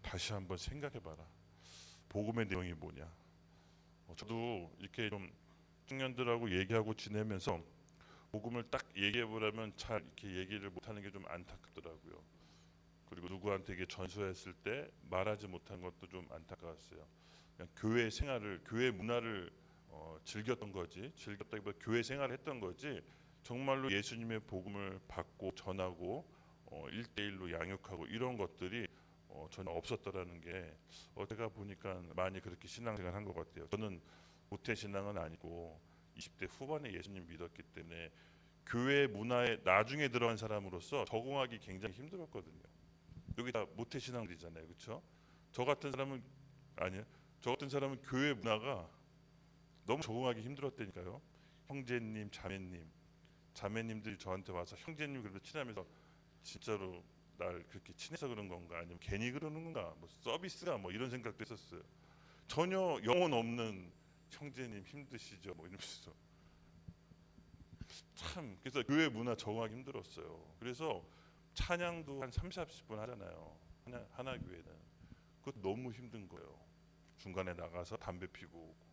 S1: 다시 한번 생각해봐라. 복음의 내용이 뭐냐? 저도 이렇게 좀 청년들하고 얘기하고 지내면서 복음을 딱 얘기해보려면 잘 이렇게 얘기를 못하는 게 좀 안타깝더라고요. 그리고 누구한테 이게 전수했을 때 말하지 못한 것도 좀 안타까웠어요. 그냥 교회 생활을, 교회 문화를 즐겼던 거지, 즐겼다기보다 교회 생활을 했던 거지, 정말로 예수님의 복음을 받고 전하고 1대1로 양육하고 이런 것들이 전혀 없었더라는 게 제가 보니까 많이 그렇게 신앙생활 한 것 같아요. 저는 모태신앙은 아니고 20대 후반에 예수님 믿었기 때문에 교회 문화에 나중에 들어간 사람으로서 적응하기 굉장히 힘들었거든요. 여기 다 모태신앙들이잖아요, 그렇죠? 저 같은 사람은 아니요. 저 같은 사람은 교회 문화가 너무 적응하기 힘들었다니까요. 형제님, 자매님들이 저한테 와서 형제님 그래도 친하면서 진짜로 날 그렇게 친해서 그런 건가 아니면 괜히 그러는 건가 뭐 서비스가 뭐 이런 생각도 했었어요. 전혀 영혼 없는 형제님 힘드시죠 뭐 이러면서 참 그래서 교회 문화 적응하기 힘들었어요. 그래서 찬양도 한 30-40분 하잖아요. 하나 교회는 그것도 너무 힘든 거예요. 중간에 나가서 담배 피고 오고.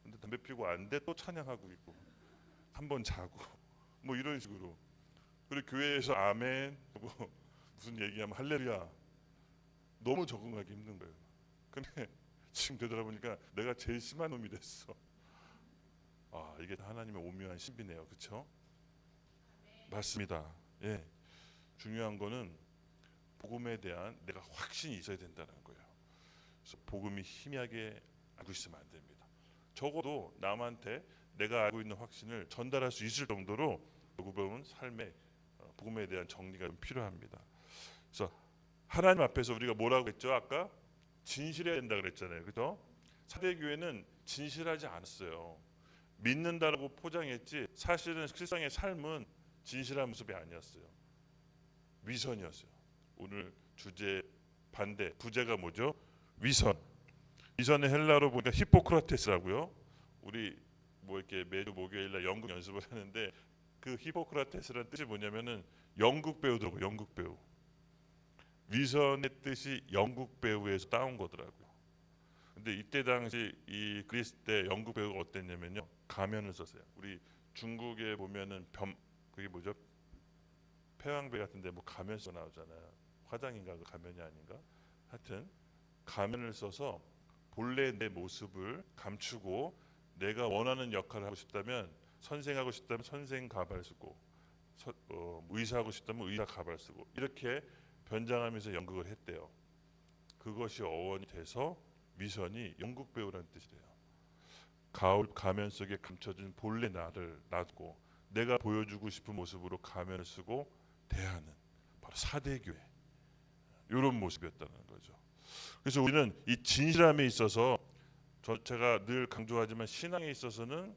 S1: 근데 담배 피고 안 돼 또 찬양하고 있고 한번 자고 뭐 이런 식으로. 그리고 교회에서 아멘 하고 무슨 얘기하면 할렐루야 너무 적응하기 힘든 거예요. 근데 지금 되돌아보니까 내가 제일 심한 놈이 됐어. 이게 하나님의 오묘한 신비네요, 그렇죠? 맞습니다. 예, 중요한 거는 복음에 대한 내가 확신이 있어야 된다는 거예요. 그래서 복음이 희미하게 알고 있으면 안 됩니다. 적어도 남한테 내가 알고 있는 확신을 전달할 수 있을 정도로 복음은 삶의 복음에 대한 정리가 좀 필요합니다. 그래서 하나님 앞에서 우리가 뭐라고 했죠? 아까 진실해야 된다 그랬잖아요, 그죠? 사대교회는 진실하지 않았어요. 믿는다라고 포장했지 사실은 실상의 삶은 진실한 모습이 아니었어요. 위선이었어요. 오늘 주제 반대 부제가 뭐죠? 위선. 위선의 헬라어로 보니까 히포크라테스라고요. 우리 뭐 이렇게 매주 목요일날 연극 연습을 하는데 그 히포크라테스라는 뜻이 뭐냐면은 연극 배우더라고. 연극 배우. 위선의 뜻이 연극 배우에서 따온 거더라고요. 근데 이때 당시 이 그리스 때 연극 배우가 어땠냐면요, 가면을 썼어요. 우리 중국에 보면은 그게 뭐죠? 패왕배 같은데 뭐 가면 써 나오잖아요. 화장인가 그 가면이 아닌가? 하여튼 가면을 써서 본래 내 모습을 감추고 내가 원하는 역할을 하고 싶다면 선생하고 싶다면 선생 가발 쓰고 의사하고 싶다면 의사 가발 쓰고 이렇게 변장하면서 연극을 했대요. 그것이 어원이 돼서 위선이 연극 배우라는 뜻이래요. 가면 속에 감춰진 본래 나를 놔두고 내가 보여주고 싶은 모습으로 가면을 쓰고 대하는 바로 사대교회 이런 모습이었다는 거죠. 그래서 우리는 이 진실함에 있어서 제가 늘 강조하지만 신앙에 있어서는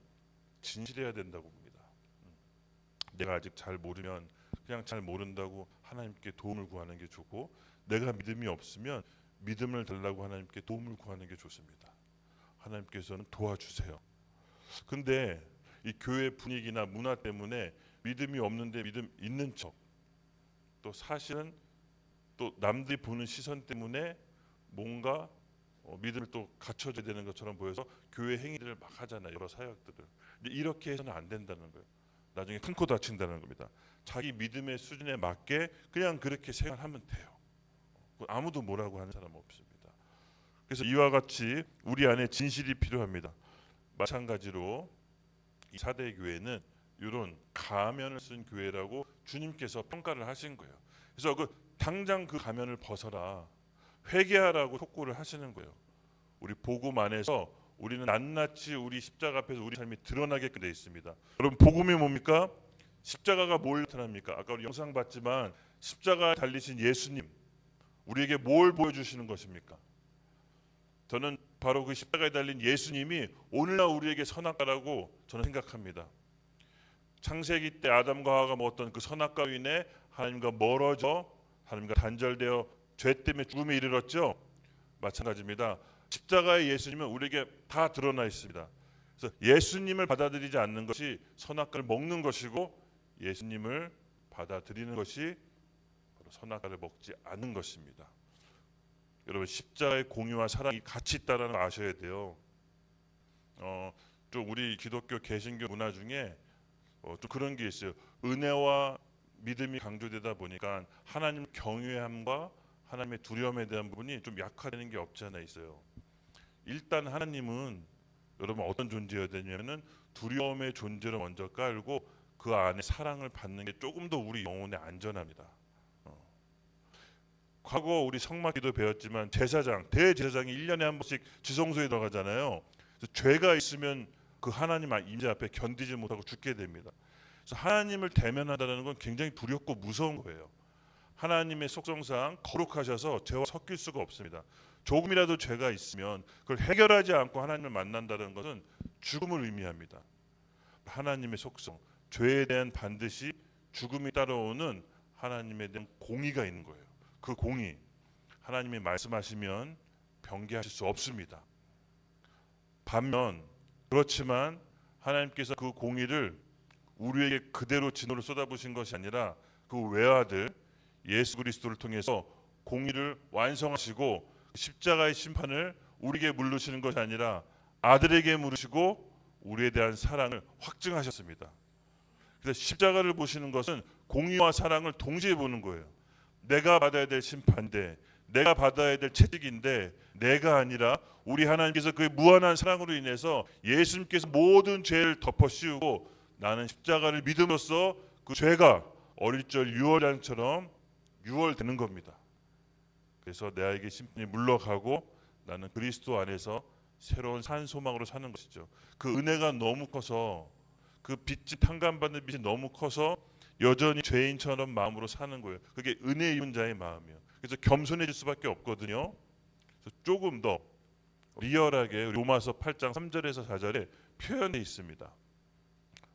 S1: 진실해야 된다고 봅니다. 내가 아직 잘 모르면 그냥 잘 모른다고 하나님께 도움을 구하는 게 좋고, 내가 믿음이 없으면 믿음을 달라고 하나님께 도움을 구하는 게 좋습니다. 하나님께서는 도와주세요. 근데 이 교회 분위기나 문화 때문에 믿음이 없는데 믿음 있는 척, 또 사실은 또 남들이 보는 시선 때문에 뭔가 믿음을 또 갖춰줘야 되는 것처럼 보여서 교회 행위들을 막 하잖아요. 여러 사역들을. 근데 이렇게 해서는 안 된다는 거예요. 나중에 큰 코 다친다는 겁니다. 자기 믿음의 수준에 맞게 그냥 그렇게 생활하면 돼요. 아무도 뭐라고 하는 사람 없습니다. 그래서 이와 같이 우리 안에 진실이 필요합니다. 마찬가지로 이 사대 교회는 이런 가면을 쓴 교회라고 주님께서 평가를 하신 거예요. 그래서 당장 그 가면을 벗어라, 회개하라고 촉구를 하시는 거예요. 우리 복음 안에서 우리는 낱낱이 우리 십자가 앞에서 우리 삶이 드러나게끔 되어 있습니다. 여러분, 복음이 뭡니까? 십자가가 뭘 나타납니까? 아까 우리 영상 봤지만 십자가에 달리신 예수님, 우리에게 뭘 보여주시는 것입니까? 저는 바로 그 십자가에 달린 예수님이 오늘날 우리에게 선악과라고 저는 생각합니다. 창세기 때 아담과 하와가 먹었던 그 선악과로 인해 하나님과 멀어져 하나님과 단절되어 죄 때문에 죽음에 이르렀죠. 마찬가지입니다. 십자가의 예수님은 우리에게 다 드러나 있습니다. 그래서 예수님을 받아들이지 않는 것이 선악과를 먹는 것이고, 예수님을 받아들이는 것이 바로 선악과를 먹지 않는 것입니다. 여러분, 십자가의 공유와 사랑이 같이 있다는 걸 아셔야 돼요. 좀 우리 기독교 개신교 문화 중에 좀 그런 게 있어요. 은혜와 믿음이 강조되다 보니까 하나님 경외함과 하나님의 두려움에 대한 부분이 좀 약화되는 게 없지 않아 있어요. 일단 하나님은 여러분 어떤 존재여야 되냐면은 두려움의 존재를 먼저 깔고 그 안에 사랑을 받는 게 조금 더 우리 영혼에 안전합니다. 과거 우리 성막기도 배웠지만 제사장, 대제사장이 1년에 한 번씩 지성소에 들어가잖아요. 그래서 죄가 있으면 그 하나님 임재 앞에 견디지 못하고 죽게 됩니다. 그래서 하나님을 대면한다는 건 굉장히 두렵고 무서운 거예요. 하나님의 속성상 거룩하셔서 죄와 섞일 수가 없습니다. 조금이라도 죄가 있으면 그걸 해결하지 않고 하나님을 만난다는 것은 죽음을 의미합니다. 하나님의 속성, 죄에 대한 반드시 죽음이 따라오는 하나님에 대한 공의가 있는 거예요. 그 공의, 하나님이 말씀하시면 변개하실 수 없습니다. 반면 그렇지만 하나님께서 그 공의를 우리에게 그대로 진노를 쏟아부으신 것이 아니라 그 외아들 예수 그리스도를 통해서 공의를 완성하시고 십자가의 심판을 우리에게 물으시는 것이 아니라 아들에게 물으시고 우리에 대한 사랑을 확증하셨습니다. 그래서 십자가를 보시는 것은 공의와 사랑을 동시에 보는 거예요. 내가 받아야 될 심판인데, 내가 받아야 될 채찍인데, 내가 아니라 우리 하나님께서 그 무한한 사랑으로 인해서 예수님께서 모든 죄를 덮어씌우고 나는 십자가를 믿음으로써 그 죄가 어릴 적 유월장처럼 유월되는 겁니다. 그래서 내게 심판이 물러가고 나는 그리스도 안에서 새로운 산 소망으로 사는 것이죠. 그 은혜가 너무 커서, 그 빛이 탕감받는 빛이 너무 커서 여전히 죄인처럼 마음으로 사는 거예요. 그게 은혜 입은 자의 마음이에요. 그래서 겸손해질 수밖에 없거든요. 그래서 조금 더 리얼하게 로마서 8장 3절에서 4절에 표현되어 있습니다.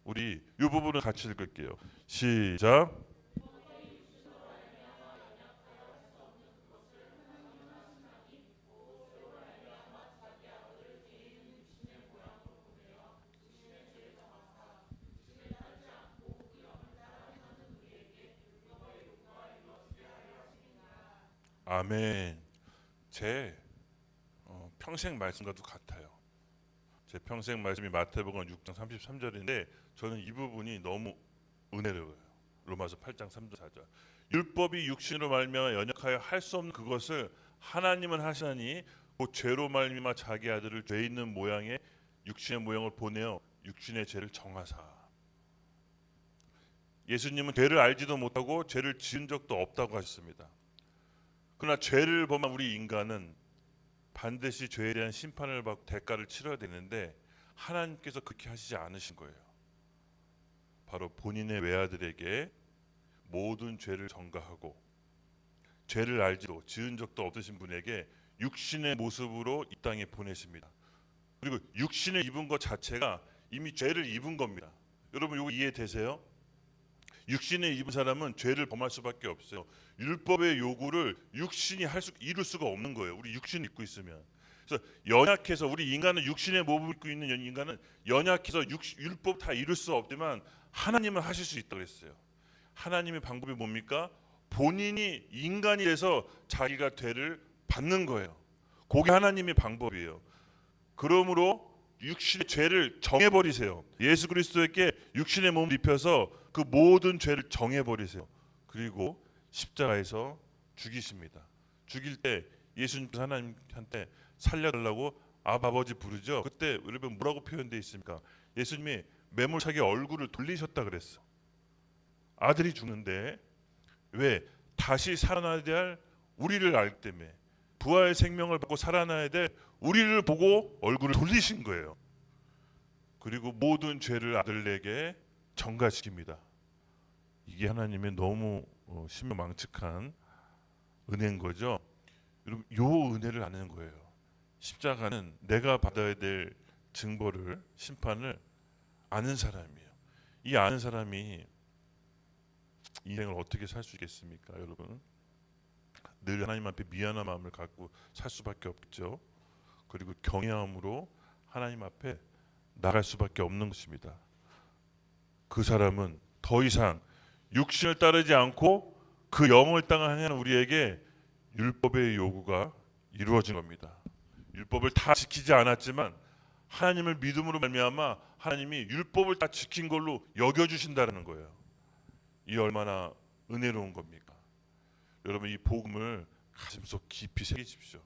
S1: 우리 이 부분을 같이 읽을게요. 시작. 아멘. 제 평생 말씀과도 같아요. 제 평생 말씀이 마태복음 6장 33절인데 저는 이 부분이 너무 은혜로워요. 로마서 8장 3절 4절. 율법이 육신으로 말미암아 연약하여 할 수 없는 그것을 하나님은 하시나니 그 죄로 말미암아 자기 아들을 죄 있는 모양의 육신의 모양을 보내어 육신의 죄를 정하사. 예수님은 죄를 알지도 못하고 죄를 지은 적도 없다고 하셨습니다. 그러나 죄를 범한 우리 인간은 반드시 죄에 대한 심판을 받고 대가를 치러야 되는데 하나님께서 그렇게 하시지 않으신 거예요. 바로 본인의 외아들에게 모든 죄를 전가하고 죄를 알지도 지은 적도 없으신 분에게 육신의 모습으로 이 땅에 보내십니다. 그리고 육신을 입은 것 자체가 이미 죄를 입은 겁니다. 여러분 이거 이해되세요? 육신을 입은 사람은 죄를 범할 수밖에 없어요. 율법의 요구를 육신이 이룰 수가 없는 거예요. 우리 육신 입고 있으면. 그래서 연약해서 우리 인간은 육신의 몸을 입고 있는 인간은 연약해서 율법 다 이룰 수 없지만 하나님은 하실 수 있다고 했어요. 하나님의 방법이 뭡니까? 본인이 인간이 돼서 자기가 죄를 받는 거예요. 그게 하나님의 방법이에요. 그러므로 육신의 죄를 정해버리세요. 예수 그리스도에게 육신의 몸을 입혀서 그 모든 죄를 정해버리세요. 그리고 십자가에서 죽이십니다. 죽일 때 예수님께서 하나님한테 살려달라고 아버지 부르죠. 그때 여러분 뭐라고 표현되어 있습니까? 예수님이 매몰차게 얼굴을 돌리셨다 그랬어. 아들이 죽는데 왜? 다시 살아나야 될 우리를 알기 때문에, 부활 생명을 받고 살아나야 될 우리를 보고 얼굴을 돌리신 거예요. 그리고 모든 죄를 아들에게 전가시킵니다. 이게 하나님의 너무 신묘망측한 은혜인 거죠. 여러분, 요 은혜를 아는 거예요. 십자가는 내가 받아야 될 징벌을, 심판을 아는 사람이에요. 이 아는 사람이 인생을 어떻게 살 수 있겠습니까, 여러분? 늘 하나님 앞에 미안한 마음을 갖고 살 수밖에 없죠. 그리고 경외함으로 하나님 앞에 나갈 수밖에 없는 것입니다. 그 사람은 더 이상 육신을 따르지 않고 그 영을 향하는 우리에게 율법의 요구가 이루어진 겁니다. 율법을 다 지키지 않았지만 하나님을 믿음으로 말미암아 하나님이 율법을 다 지킨 걸로 여겨주신다는 거예요. 이 얼마나 은혜로운 겁니까? 여러분, 이 복음을 가슴속 깊이 새기십시오.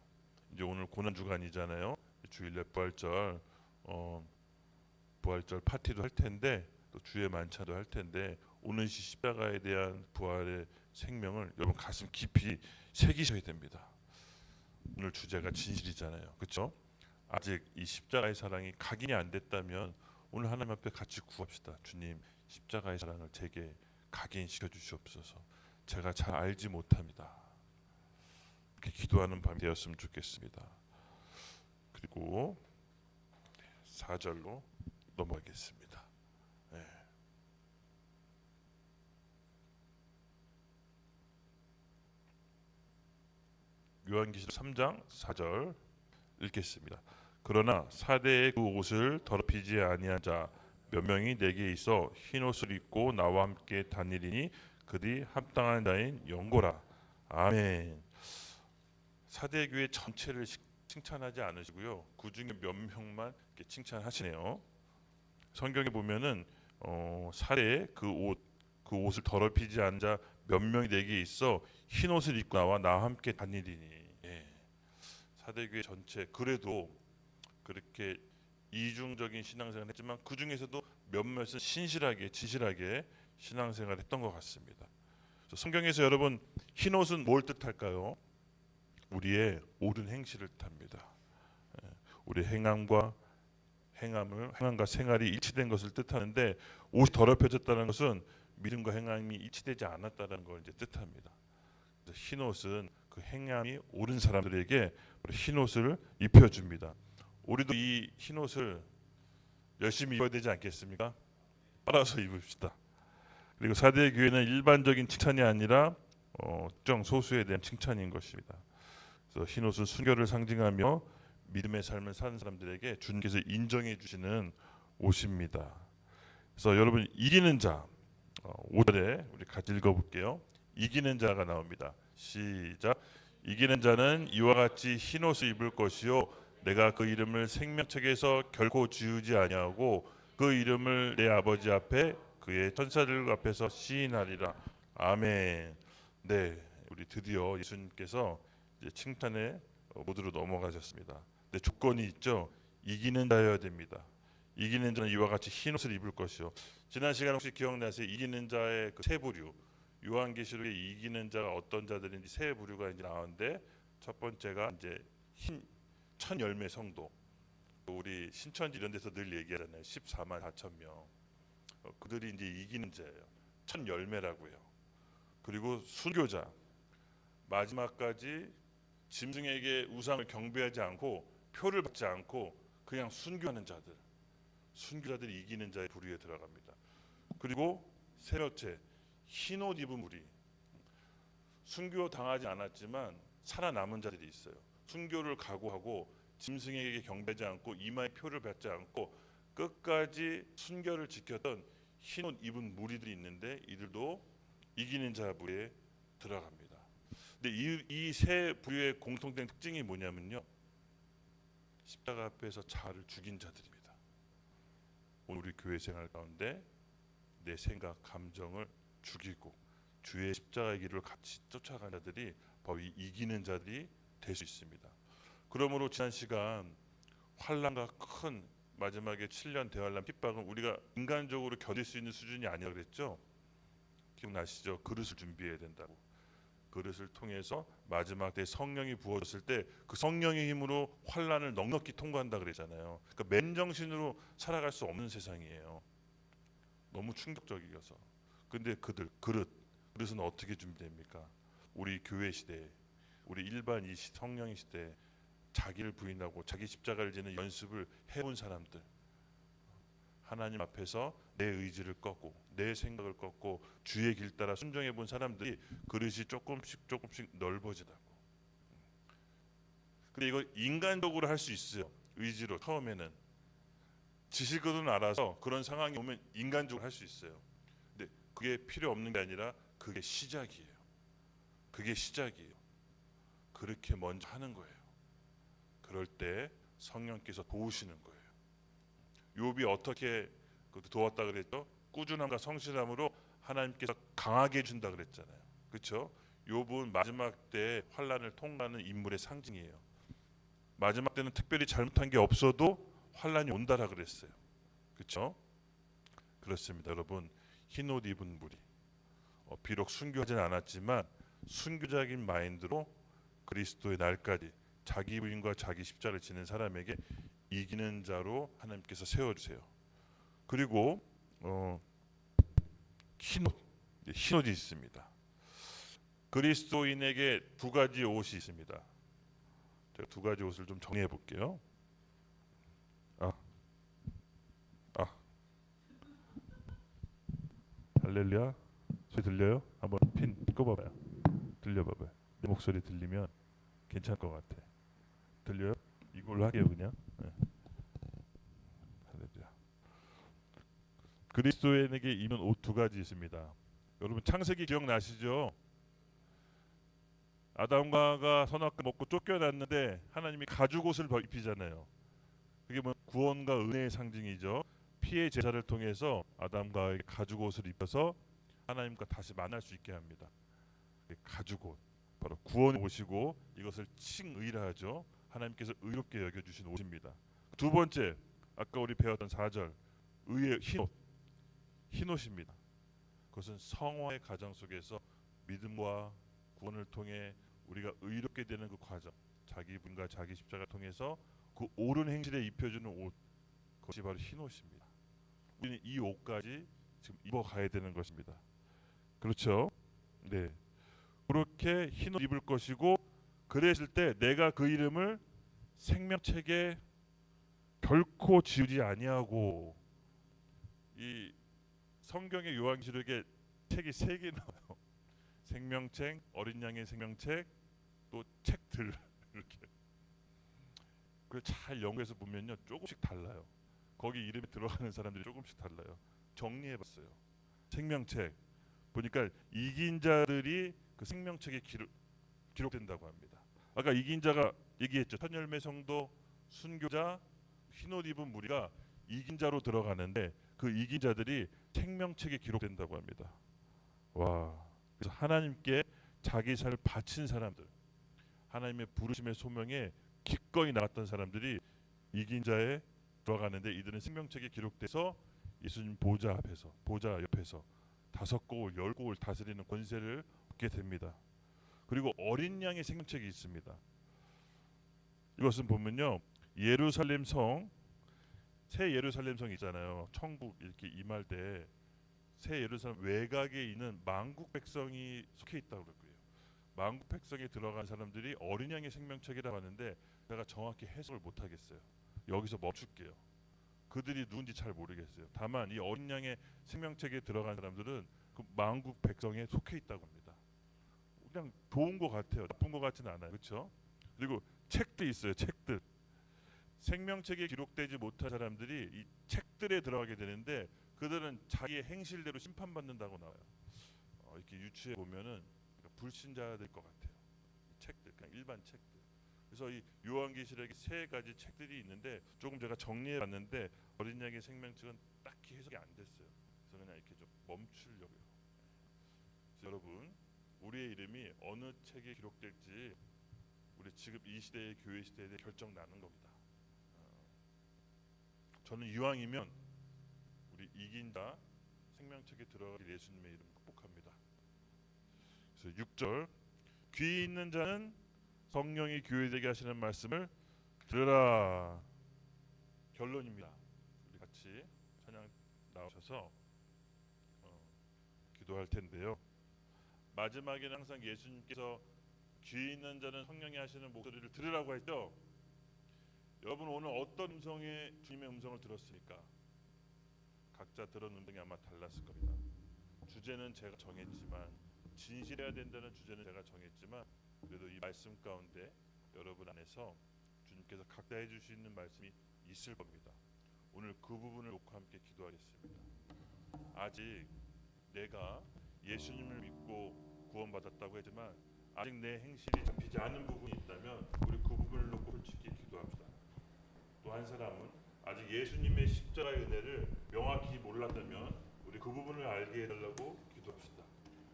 S1: 이제 오늘 고난주간이잖아요. 주일날 부활절, 부활절 파티도 할 텐데 또 주의 만찬도 할 텐데, 오는 십자가에 대한 부활의 생명을 여러분 가슴 깊이 새기셔야 됩니다. 오늘 주제가 진실이잖아요, 그렇죠? 아직 이 십자가의 사랑이 각인이 안 됐다면 오늘 하나님 앞에 같이 구합시다. 주님, 십자가의 사랑을 제게 각인시켜 주시옵소서. 제가 잘 알지 못합니다. 이렇게 기도하는 밤이 되었으면 좋겠습니다. 그리고 4절로 넘어가겠습니다. 네. 요한계시록 3장 4절 읽겠습니다. 그러나 사대의 그 옷을 더럽히지 아니한 자 몇 명이 내게 있어 흰 옷을 입고 나와 함께 다니리니 그들이 합당한 자인 영고라. 아멘. 사대 교회 전체를 칭찬하지 않으시고요, 그 중에 몇 명만 이렇게 칭찬하시네요. 성경에 보면은 사대의 그 옷을 더럽히지 않은 자 몇 명이 내게 있어 흰 옷을 입고 나와 함께 다니리니. 예. 사대 교회 전체, 그래도 그렇게 이중적인 신앙생활을 했지만 그 중에서도 몇몇은 신실하게 지실하게 신앙생활을 했던 것 같습니다. 성경에서 여러분, 흰 옷은 뭘 뜻할까요? 우리의 옳은 행실을 뜻합니다. 우리 행함과 생활이 일치된 것을 뜻하는데, 옷이 더럽혀졌다는 것은 믿음과 행함이 일치되지 않았다는 걸 이제 뜻합니다. 흰 옷은 그 행함이 옳은 사람들에게 흰 옷을 입혀줍니다. 우리도 이 흰 옷을 열심히 입어야 되지 않겠습니까? 빨아서 입읍시다. 그리고 사대 교회는 일반적인 칭찬이 아니라 특정 소수에 대한 칭찬인 것입니다. 그래서 흰 옷은 순교를 상징하며 믿음의 삶을 사는 사람들에게 주님께서 인정해 주시는 옷입니다. 그래서 여러분, 이기는 자, 5절에 우리 같이 읽어볼게요. 이기는 자가 나옵니다. 시작. 이기는 자는 이와 같이 흰 옷을 입을 것이요 내가 그 이름을 생명책에서 결코 지우지 아니하고 그 이름을 내 아버지 앞에 그의 천사들 앞에서 시인하리라. 아멘. 네, 우리 드디어 예수님께서 이제 칭찬의 모드로 넘어가셨습니다. 근데 조건이 있죠. 이기는 자여야 됩니다. 이기는 자는 이와 같이 흰 옷을 입을 것이요. 지난 시간 혹시 기억나세요? 이기는 자의 그 세 부류. 요한계시록에 이기는 자가 어떤 자들인지 세 부류가 이제 나오는데, 첫 번째가 이제 흰 천 열매 성도. 우리 신천지 이런 데서 늘 얘기하잖아요. 14만 4천 명. 그들이 이제 이기는 자예요. 천 열매라고요. 그리고 순교자. 마지막까지 짐승에게 우상을 경배하지 않고 표를 받지 않고 그냥 순교하는 자들. 순교자들이 이기는 자의 부류에 들어갑니다. 그리고 세 번째, 흰 옷 입은 무리. 순교 당하지 않았지만 살아남은 자들이 있어요. 순교를 각오하고 짐승에게 경배하지 않고 이마에 표를 받지 않고 끝까지 순교를 지켰던 흰 옷 입은 무리들이 있는데, 이들도 이기는 자 부류에 들어갑니다. 근데 이 세 부류의 공통된 특징이 뭐냐면요, 십자가 앞에서 자아를 죽인 자들입니다. 오늘 우리 교회 생활 가운데 내 생각, 감정을 죽이고 주의 십자가의 길을 같이 쫓아간 자들이 바로 이 이기는 자들이 될 수 있습니다. 그러므로 지난 시간 환란과 큰 마지막에 7년 대환란 핍박은 우리가 인간적으로 견딜 수 있는 수준이 아니라 그랬죠. 기억나시죠? 그릇을 준비해야 된다고. 그릇을 통해서 마지막 때 성령이 부어졌을 때 그 성령의 힘으로 환란을 넉넉히 통과한다 그랬잖아요. 그러니까 맨정신으로 살아갈 수 없는 세상이에요. 너무 충격적이어서. 근데 그릇은 어떻게 준비됩니까? 우리 교회 시대에, 우리 일반 이 성령의 시대에 자기를 부인하고 자기 십자가를 지는 연습을 해온 사람들, 하나님 앞에서 내 의지를 꺾고 내 생각을 꺾고 주의 길 따라 순종해 본 사람들이 그릇이 조금씩 넓어지다고. 근데 이거 인간적으로 할 수 있어요. 의지로 처음에는 지식으로는 알아서 그런 상황이 오면 인간적으로 할 수 있어요. 근데 그게 필요 없는 게 아니라 그게 시작이에요. 그게 시작이에요. 그렇게 먼저 하는 거예요. 그럴 때 성령께서 도우시는 거예요. 욥이 어떻게 도왔다 그랬죠? 꾸준함과 성실함으로 하나님께서 강하게 해준다 그랬잖아요. 그렇죠? 욥은 마지막 때 환란을 통과하는 인물의 상징이에요. 마지막 때는 특별히 잘못한 게 없어도 환란이 온다라 그랬어요. 그렇죠? 그렇습니다. 여러분, 흰옷 입은 무리, 비록 순교하진 않았지만 순교적인 마인드로 그리스도의 날까지 자기 부인과 자기 십자를 지는 사람에게 이기는 자로 하나님께서 세워주세요. 그리고 흰옷이 있습니다. 그리스도인에게 두 가지 옷이 있습니다. 제가 두 가지 옷을 좀 정리해 볼게요. 할렐루야, 소리 들려요? 한번 핀 꼽아봐요. 들려봐봐요. 내 목소리 들리면 괜찮을 것 같아. 들려요? 이걸로 하게요 그냥. 네. 할렐루야. 그리스도인에게 입는 옷 두 가지 있습니다. 여러분 창세기 기억나시죠? 아담과 선악과 먹고 쫓겨났는데 하나님이 가죽 옷을 입히잖아요. 그게 뭐 구원과 은혜의 상징이죠. 피의 제사를 통해서 아담과 가죽 옷을 입혀서 하나님과 다시 만날 수 있게 합니다. 가죽 옷, 바로 구원 옷이고 이것을 칭의라 하죠. 하나님께서 의롭게 여겨주신 옷입니다. 두 번째, 아까 우리 배웠던 4절, 의의 흰옷입니다. 그것은 성화의 과정 속에서 믿음과 구원을 통해 우리가 의롭게 되는 그 과정, 자기 분과 자기 십자가를 통해서 그 옳은 행실에 입혀주는 옷, 그것이 바로 흰옷입니다. 우리는 이 옷까지 지금 입어가야 되는 것입니다. 그렇죠? 네. 그렇게 흰옷 입을 것이고, 그랬을 때 내가 그 이름을 생명책에 결코 지우지 아니하고. 이 성경의 요한계시록에 책이 3개 나와요. 생명책, 어린 양의 생명책, 또 책들 이렇게. 그걸 잘 연구해서 보면요 조금씩 달라요. 거기 이름이 들어가는 사람들이 조금씩 달라요. 정리해봤어요. 생명책 보니까 이긴 자들이 그 생명책에 기록된다고 합니다. 아까 이긴 자가 얘기했죠. 천열매 성도, 순교자, 흰옷 입은 무리가 이긴 자로 들어가는데 그 이긴 자들이 생명책에 기록된다고 합니다. 와, 그래서 하나님께 자기 삶을 바친 사람들, 하나님의 부르심의 소명에 기꺼이 나갔던 사람들이 이긴 자에 들어가는데 이들은 생명책에 기록돼서 예수님 보좌 옆에서 5곡을 10곡을 다스리는 권세를 얻게 됩니다. 그리고 어린 양의 생명책이 있습니다. 이것은 보면요 예루살렘 성, 새 예루살렘 성 있잖아요. 천국 이렇게 임할 때 새 예루살렘 외곽에 있는 만국 백성이 속해 있다고 그랬고요. 만국 백성에 들어간 사람들이 어린 양의 생명책이라고 하는데 내가 정확히 해석을 못 하겠어요. 여기서 멈출게요. 그들이 누군지 잘 모르겠어요. 다만 이 어린 양의 생명책에 들어간 사람들은 그 만국 백성에 속해 있다고 합니다. 그냥 좋은 것 같아요. 나쁜 것 같지는 않아요. 그렇죠? 그리고 책도 있어요. 책들. 생명책에 기록되지 못한 사람들이 이 책들에 들어가게 되는데 그들은 자기의 행실대로 심판받는다고 나와요. 이렇게 유추해 보면은 불신자들 것 같아요. 책들, 그냥 일반 책들. 그래서 이 요한계시록에 3가지 책들이 있는데 조금 제가 정리해봤는데 어린 양의 생명책은 딱히 해석이 안 됐어요. 그래서 그냥 이렇게 좀 멈추려고요. 여러분, 우리의 이름이 어느 책에 기록될지 우리 지금 이 시대의 교회 시대에 결정 나는 겁니다. 저는 이왕이면 우리 이긴 자 생명책에 들어갈 예수님의 이름 축복합니다. 그래서 6절 귀 있는 자는 성령이 교회되게 하시는 말씀을 들으라. 결론입니다. 우리 같이 찬양 나오셔서 기도할 텐데요. 마지막에는 항상 예수님께서 귀 있는 자는 성령이 하시는 목소리를 들으라고 했죠. 여러분 오늘 어떤 음성의 주님의 음성을 들었습니까? 각자 들은 음성이 아마 달랐을 겁니다. 주제는 제가 정했지만, 진실해야 된다는 주제는 제가 정했지만, 그래도 이 말씀 가운데 여러분 안에서 주님께서 각자 해주시는 말씀이 있을 겁니다. 오늘 그 부분을 놓고 함께 기도하겠습니다. 아직 내가 예수님을 믿고 구원받았다고 하지만 아직 내 행실이 잡히지 않은 부분이 있다면 우리 그 부분을 놓고 솔직히 기도합시다. 또 한 사람은 아직 예수님의 십자가의 은혜를 명확히 몰랐다면 우리 그 부분을 알게 해달라고 기도합시다.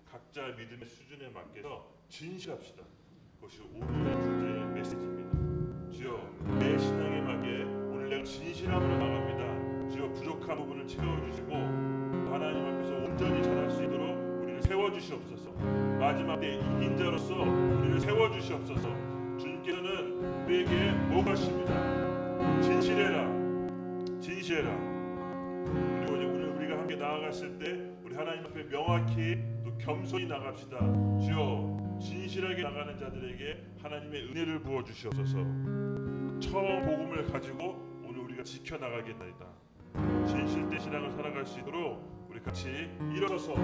S1: 각자 믿음의 수준에 맞게서 진실합시다. 그것이 오늘의 주제의 메시지입니다. 주여, 내 신앙에 맞게 오늘 내가 진실함으로 나갑니다. 주여, 부족한 부분을 채워주시고 하나님 앞에서 온전히 전할 수 있도록 우리를 세워주시옵소서. 마지막 때 이긴 자로서 우리를 세워주시옵소서. 주님께서는 우리에게 뭐가 하십니다. 진실해라, 진실해라. 그리고 오늘 우리가 함께 나아갔을 때 우리 하나님 앞에 명확히 또 겸손히 나갑시다. 주여, 진실하게 나가는 자들에게 하나님의 은혜를 부어 주시옵소서. 처음 복음을 가지고 오늘 우리가 지켜나가겠나이다. 진실된 신앙을 살아갈 수 있도록 우리 같이 일어서서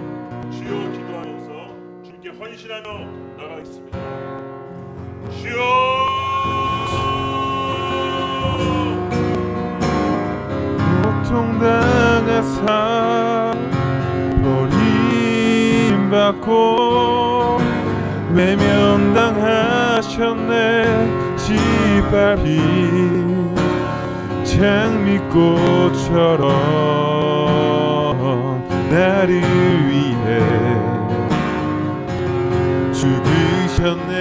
S1: 주여 기도하면서 주님께 헌신하며 나가겠습니다. 주여,
S2: 고통당하사 버림받고 외면당하셨네. 짓밟힌 장미꽃처럼 나를 위해 죽으셨네.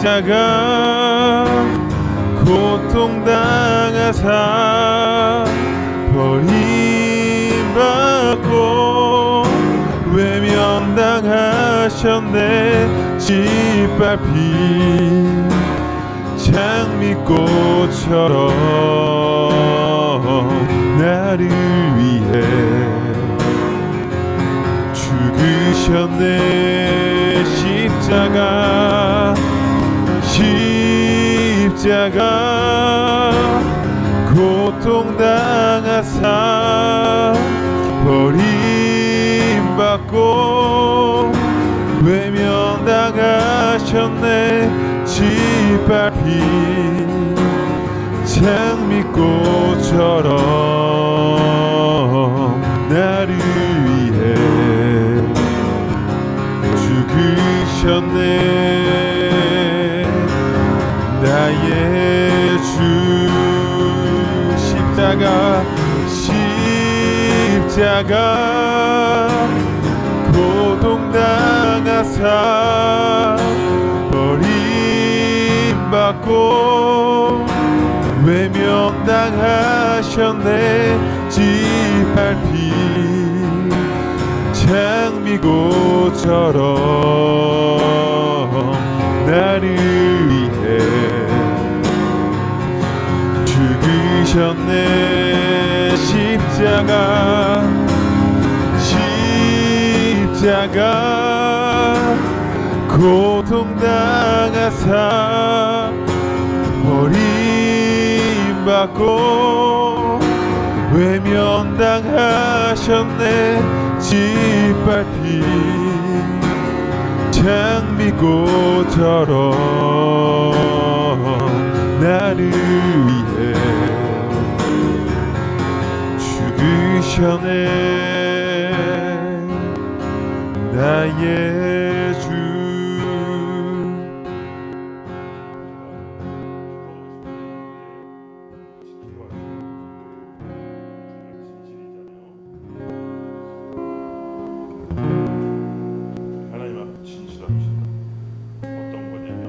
S2: 십자가 고통당하사 버림받고 외면당하셨네. 짓밟힌 장미꽃처럼 나를 위해 죽으셨네. 십자가 고통당하사 버림받고 외면당하셨네. 짓밟힌 장미꽃처럼 나를 위해 죽으셨네. 나의 주 십자가 고통당하사 버림받고 외면당하셨네. 짓밟힌 장미꽃처럼 나를 위해 죽으셨네. 십자가 고통당하사 버림받고 외면당하셨네. 짓밟힌 장미꽃처럼 나를 위해 죽으셨네. 나의 주
S1: 하나님 앞에 진실합시다. 어떤 거냐면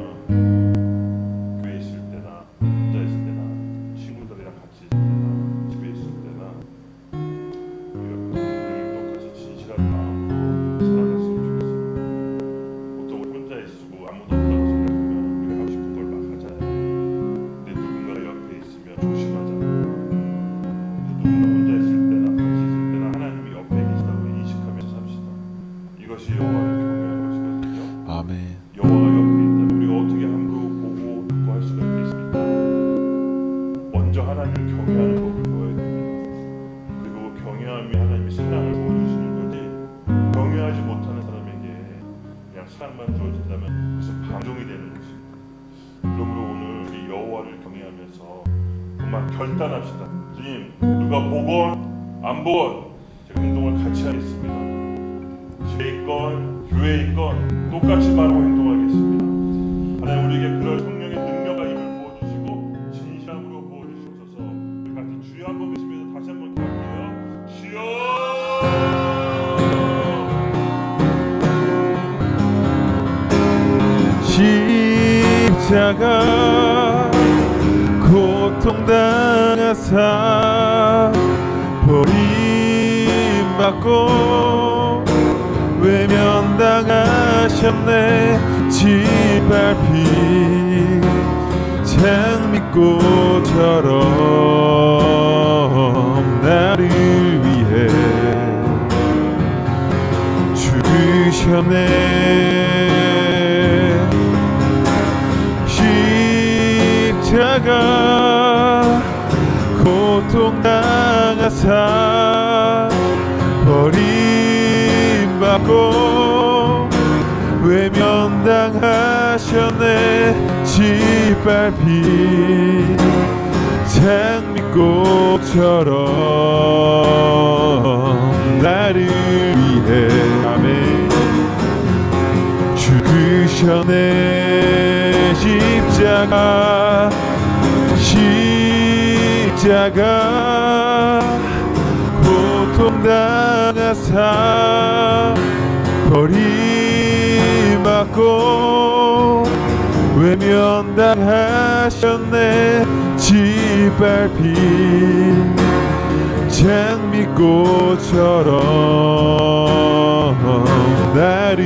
S1: 보건 안 보건 제가 행동을 같이 하겠습니다. 집에 있건 교회에 있건 똑같이 말하고 행동하겠습니다. 하나님 우리에게 그럴 성령의 능력과 힘을 부어주시고 진실함으로 부어주시옵소서. 우리 같이 주여 한번 외치면서 다시 한번 기도할게요. 주여.
S2: 십자가 고통당하사 버림받고 외면당하셨네. 짓밟힌 장미꽃처럼 나를 위해 죽으셨네. 십자가 고통당하사 버림받고 외면당하셨네. 짓밟힌 장미꽃처럼 나를 위해 아멘 죽으셨네. 십자가 고통당하사 버림받고 외면당하셨네. 짓밟힌 장미꽃처럼 나를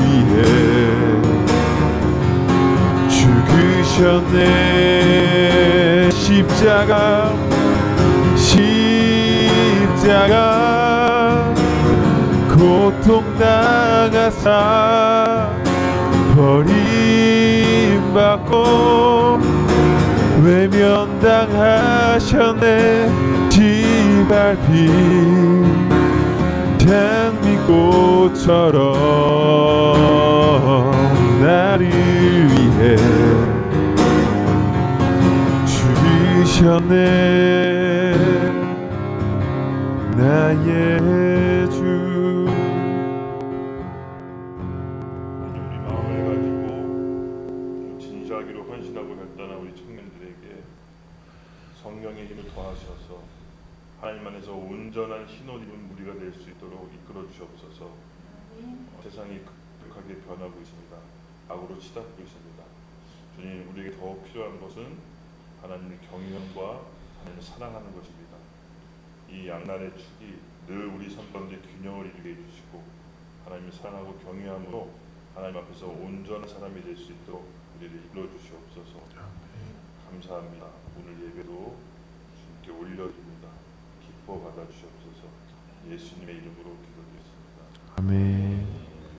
S2: 위해 죽으셨네. 십자가 고통당하사 버림받고 외면당하셨네. 짓밟힌 장미꽃처럼 나를 위해 죽으셨네. 나의 주.
S1: 우리 마음을 가지고 진실하기로 헌신하고 결단한 우리 청년들에게 성령의 힘을 더하셔서 하나님 안에서 온전한 흰옷 입은 무리가 될 수 있도록 이끌어 주시옵소서. 세상이 급하게 변하고 있습니다. 악으로 치닫고 있습니다. 주님, 우리에게 더욱 필요한 것은 하나님의 경외함과 하나님을 사랑하는 것입니다. 이 양날의 축이 늘 우리 삶 가운데 균형을 이루게 해주시고 하나님을 사랑하고 경외함으로 하나님 앞에서 온전한 사람이 될 수 있도록 우리를 이끌어 주시옵소서. 감사합니다. 오늘 예배도 주님께 올려드립니다. 기뻐 받아주시옵소서. 예수님의 이름으로 기도드렸습니다.